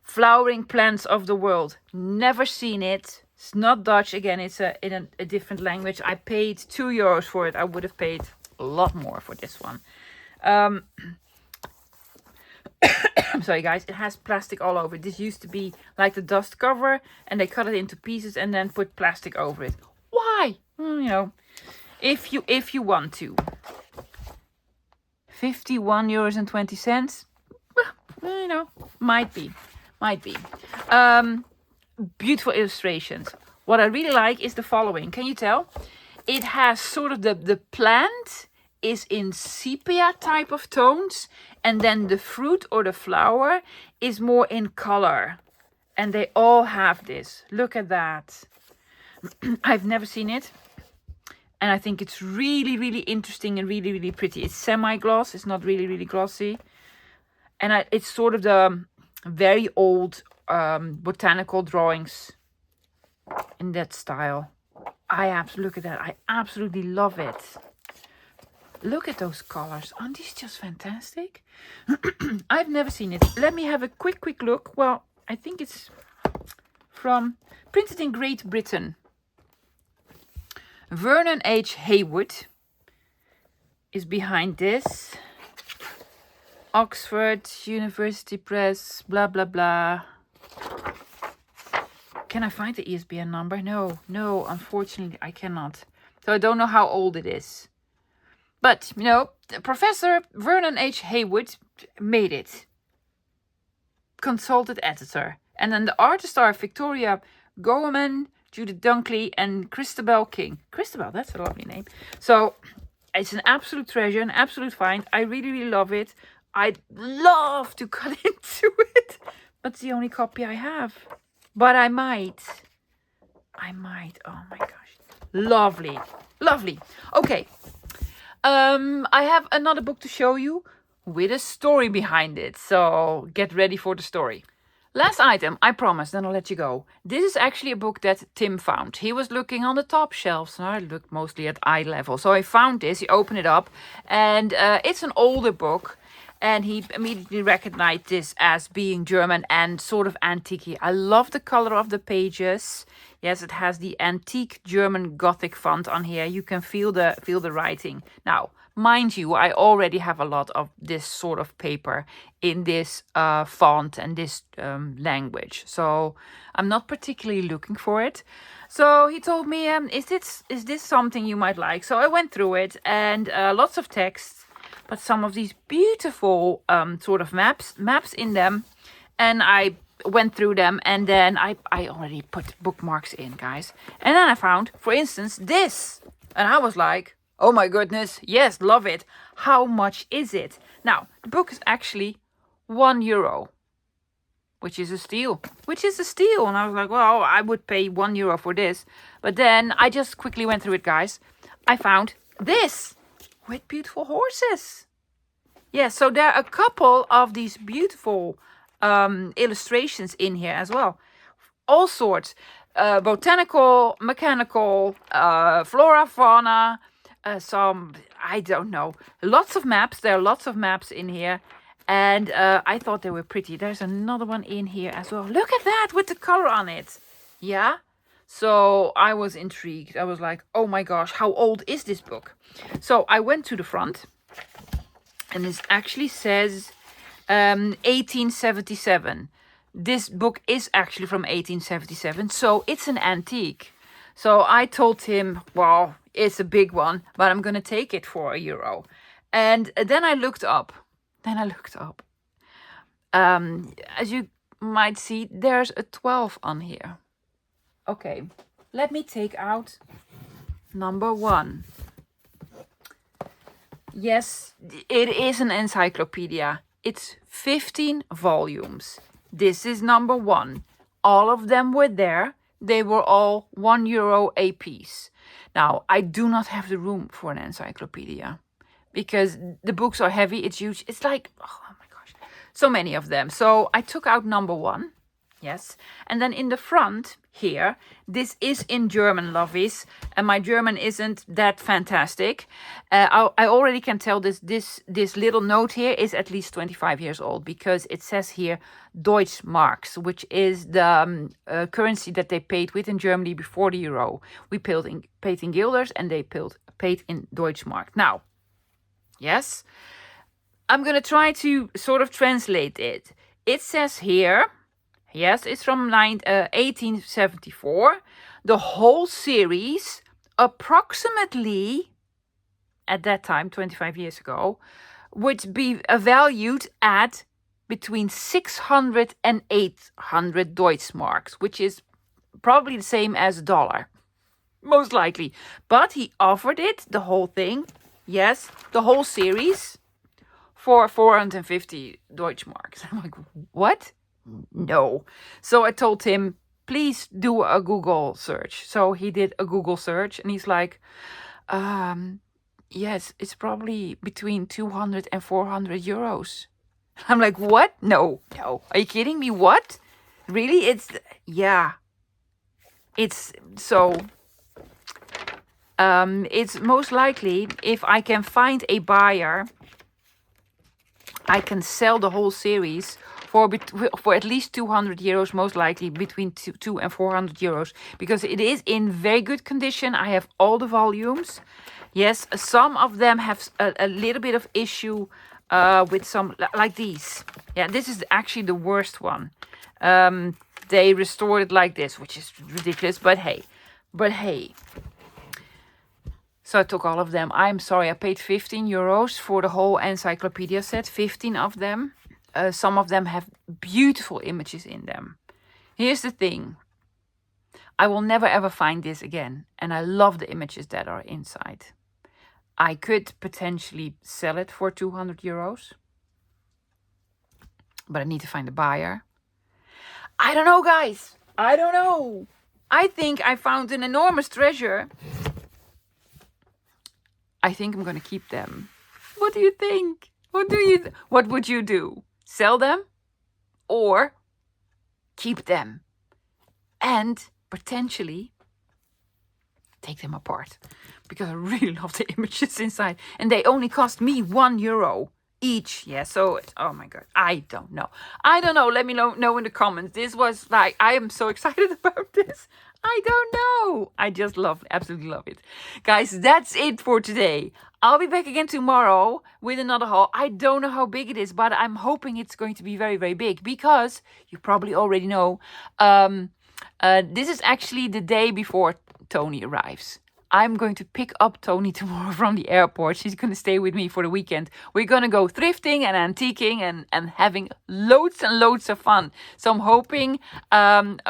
Flowering Plants of the World. Never seen it. It's not Dutch. Again, it's in a different language. I paid €2 for it. I would have paid a lot more for this one. I'm sorry, guys. It has plastic all over it. This used to be like the dust cover, and they cut it into pieces and then put plastic over it. Why? Well, you know, if you want to. €51.20. Well, you know, might be. Beautiful illustrations. What I really like is the following. Can you tell? It has sort of the plant is in sepia type of tones, and then the fruit or the flower is more in color. And they all have this. Look at that. I've never seen it. And I think it's really, really interesting and really, really pretty. It's semi-gloss. It's not really, really glossy. And it's sort of the very old botanical drawings in that style. Look at that. I absolutely love it. Look at those colors. Aren't these just fantastic? I've never seen it. Let me have a quick look. Well, I think it's printed in Great Britain. Vernon H. Haywood is behind this. Oxford University Press, blah, blah, blah. Can I find the ISBN number? No, unfortunately I cannot. So I don't know how old it is. But, you know, Professor Vernon H. Haywood made it. Consulted editor. And then the artists are Victoria Gorman, Judith Dunkley, and Christabel King. Christabel, that's a lovely name. So it's an absolute treasure, an absolute find. I really, really love it. I'd love to cut into it. But it's the only copy I have. But I might. Oh my gosh. Lovely. Okay. I have another book to show you with a story behind it. So get ready for the story. Last item, I promise, then I'll let you go. This is actually a book that Tim found. He was looking on the top shelves, and I looked mostly at eye level. So I found this, he opened it up, and it's an older book. And he immediately recognized this as being German and sort of antique. I love the color of the pages. Yes, it has the antique German Gothic font on here. You can feel the writing. Now, mind you, I already have a lot of this sort of paper in this font and this language. So I'm not particularly looking for it. So he told me, is this something you might like? So I went through it, and lots of text. But some of these beautiful sort of maps in them. And I went through them, and then I already put bookmarks in, guys. And then I found, for instance, this. And I was like, oh my goodness, yes, love it. How much is it? Now, the book is actually €1, which is a steal. And I was like, well, I would pay €1 for this. But then I just quickly went through it, guys. I found this. With beautiful horses. Yes, so there are a couple of these beautiful illustrations in here as well. All sorts. Botanical, mechanical, flora, fauna, some, I don't know. Lots of maps. There are lots of maps in here. And I thought they were pretty. There's another one in here as well. Look at that with the color on it. Yeah. So I was intrigued. I was like, oh my gosh, how old is this book? So I went to the front, and this actually says 1877. This book is actually from 1877, so it's an antique. So I told him, well, it's a big one, but I'm going to take it for €1. And then I looked up. As you might see, there's a 12 on here. Okay, let me take out number 1. Yes, it is an encyclopedia. It's 15 volumes. This is number 1. All of them were there. They were all €1 a piece. Now, I do not have the room for an encyclopedia because the books are heavy. It's huge. It's like, oh my gosh, so many of them. So I took out number 1. Yes. And then in the front here, this is in German, lovies. And my German isn't that fantastic. I already can tell this little note here is at least 25 years old because it says here Deutschmarks, which is the currency that they paid with in Germany before the euro. We paid in guilders and they paid in Deutschmark. Now, yes, I'm going to try to sort of translate it. It says here, yes, it's from 1874. The whole series, approximately, at that time, 25 years ago, would be valued at between 600 and 800 Deutschmarks, which is probably the same as a dollar, most likely. But he offered it, the whole thing, yes, the whole series, for 450 Deutschmarks. I'm like, what? No. So I told him, please do a Google search. So he did a Google search and he's like, yes, it's probably between 200 and 400 euros. I'm like, what? No. Are you kidding me? What? Really? Yeah. It's so, it's most likely if I can find a buyer, I can sell the whole series for at least 200 euros, most likely between 200 and 400 euros, because it is in very good condition. I have all the volumes. Yes, some of them have a little bit of issue with some, like these. Yeah, this is actually the worst one. They restored it like this, which is ridiculous, but hey. So I took all of them. I'm sorry, I paid 15 euros for the whole encyclopedia set, 15 of them. Some of them have beautiful images in them. Here's the thing. I will never ever find this again. And I love the images that are inside. I could potentially sell it for 200 euros. But I need to find a buyer. I don't know, guys. I don't know. I think I found an enormous treasure. I think I'm going to keep them. What do you think? What would you do? Sell them or keep them and potentially take them apart, because I really love the images inside and they only cost me €1 each. Yeah, so oh my god, I don't know. Let me know in the comments. This was like, I am so excited about this. I don't know. I just absolutely love it. Guys, that's it for today. I'll be back again tomorrow with another haul. I don't know how big it is, but I'm hoping it's going to be very, very big, because you probably already know, this is actually the day before Tony arrives. I'm going to pick up Tony tomorrow from the airport. She's going to stay with me for the weekend. We're going to go thrifting and antiquing and having loads and loads of fun. So I'm hoping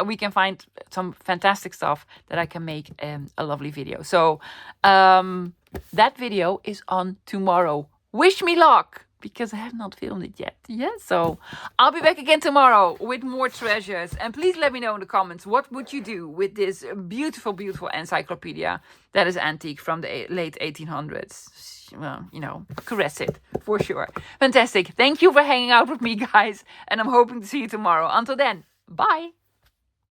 we can find some fantastic stuff that I can make a lovely video. So that video is on tomorrow. Wish me luck, because I have not filmed it yet. Yeah, so I'll be back again tomorrow with more treasures. And please let me know in the comments, what would you do with this beautiful, beautiful encyclopedia that is antique from the late 1800s? Well, caress it for sure. Fantastic. Thank you for hanging out with me, guys. And I'm hoping to see you tomorrow. Until then, bye.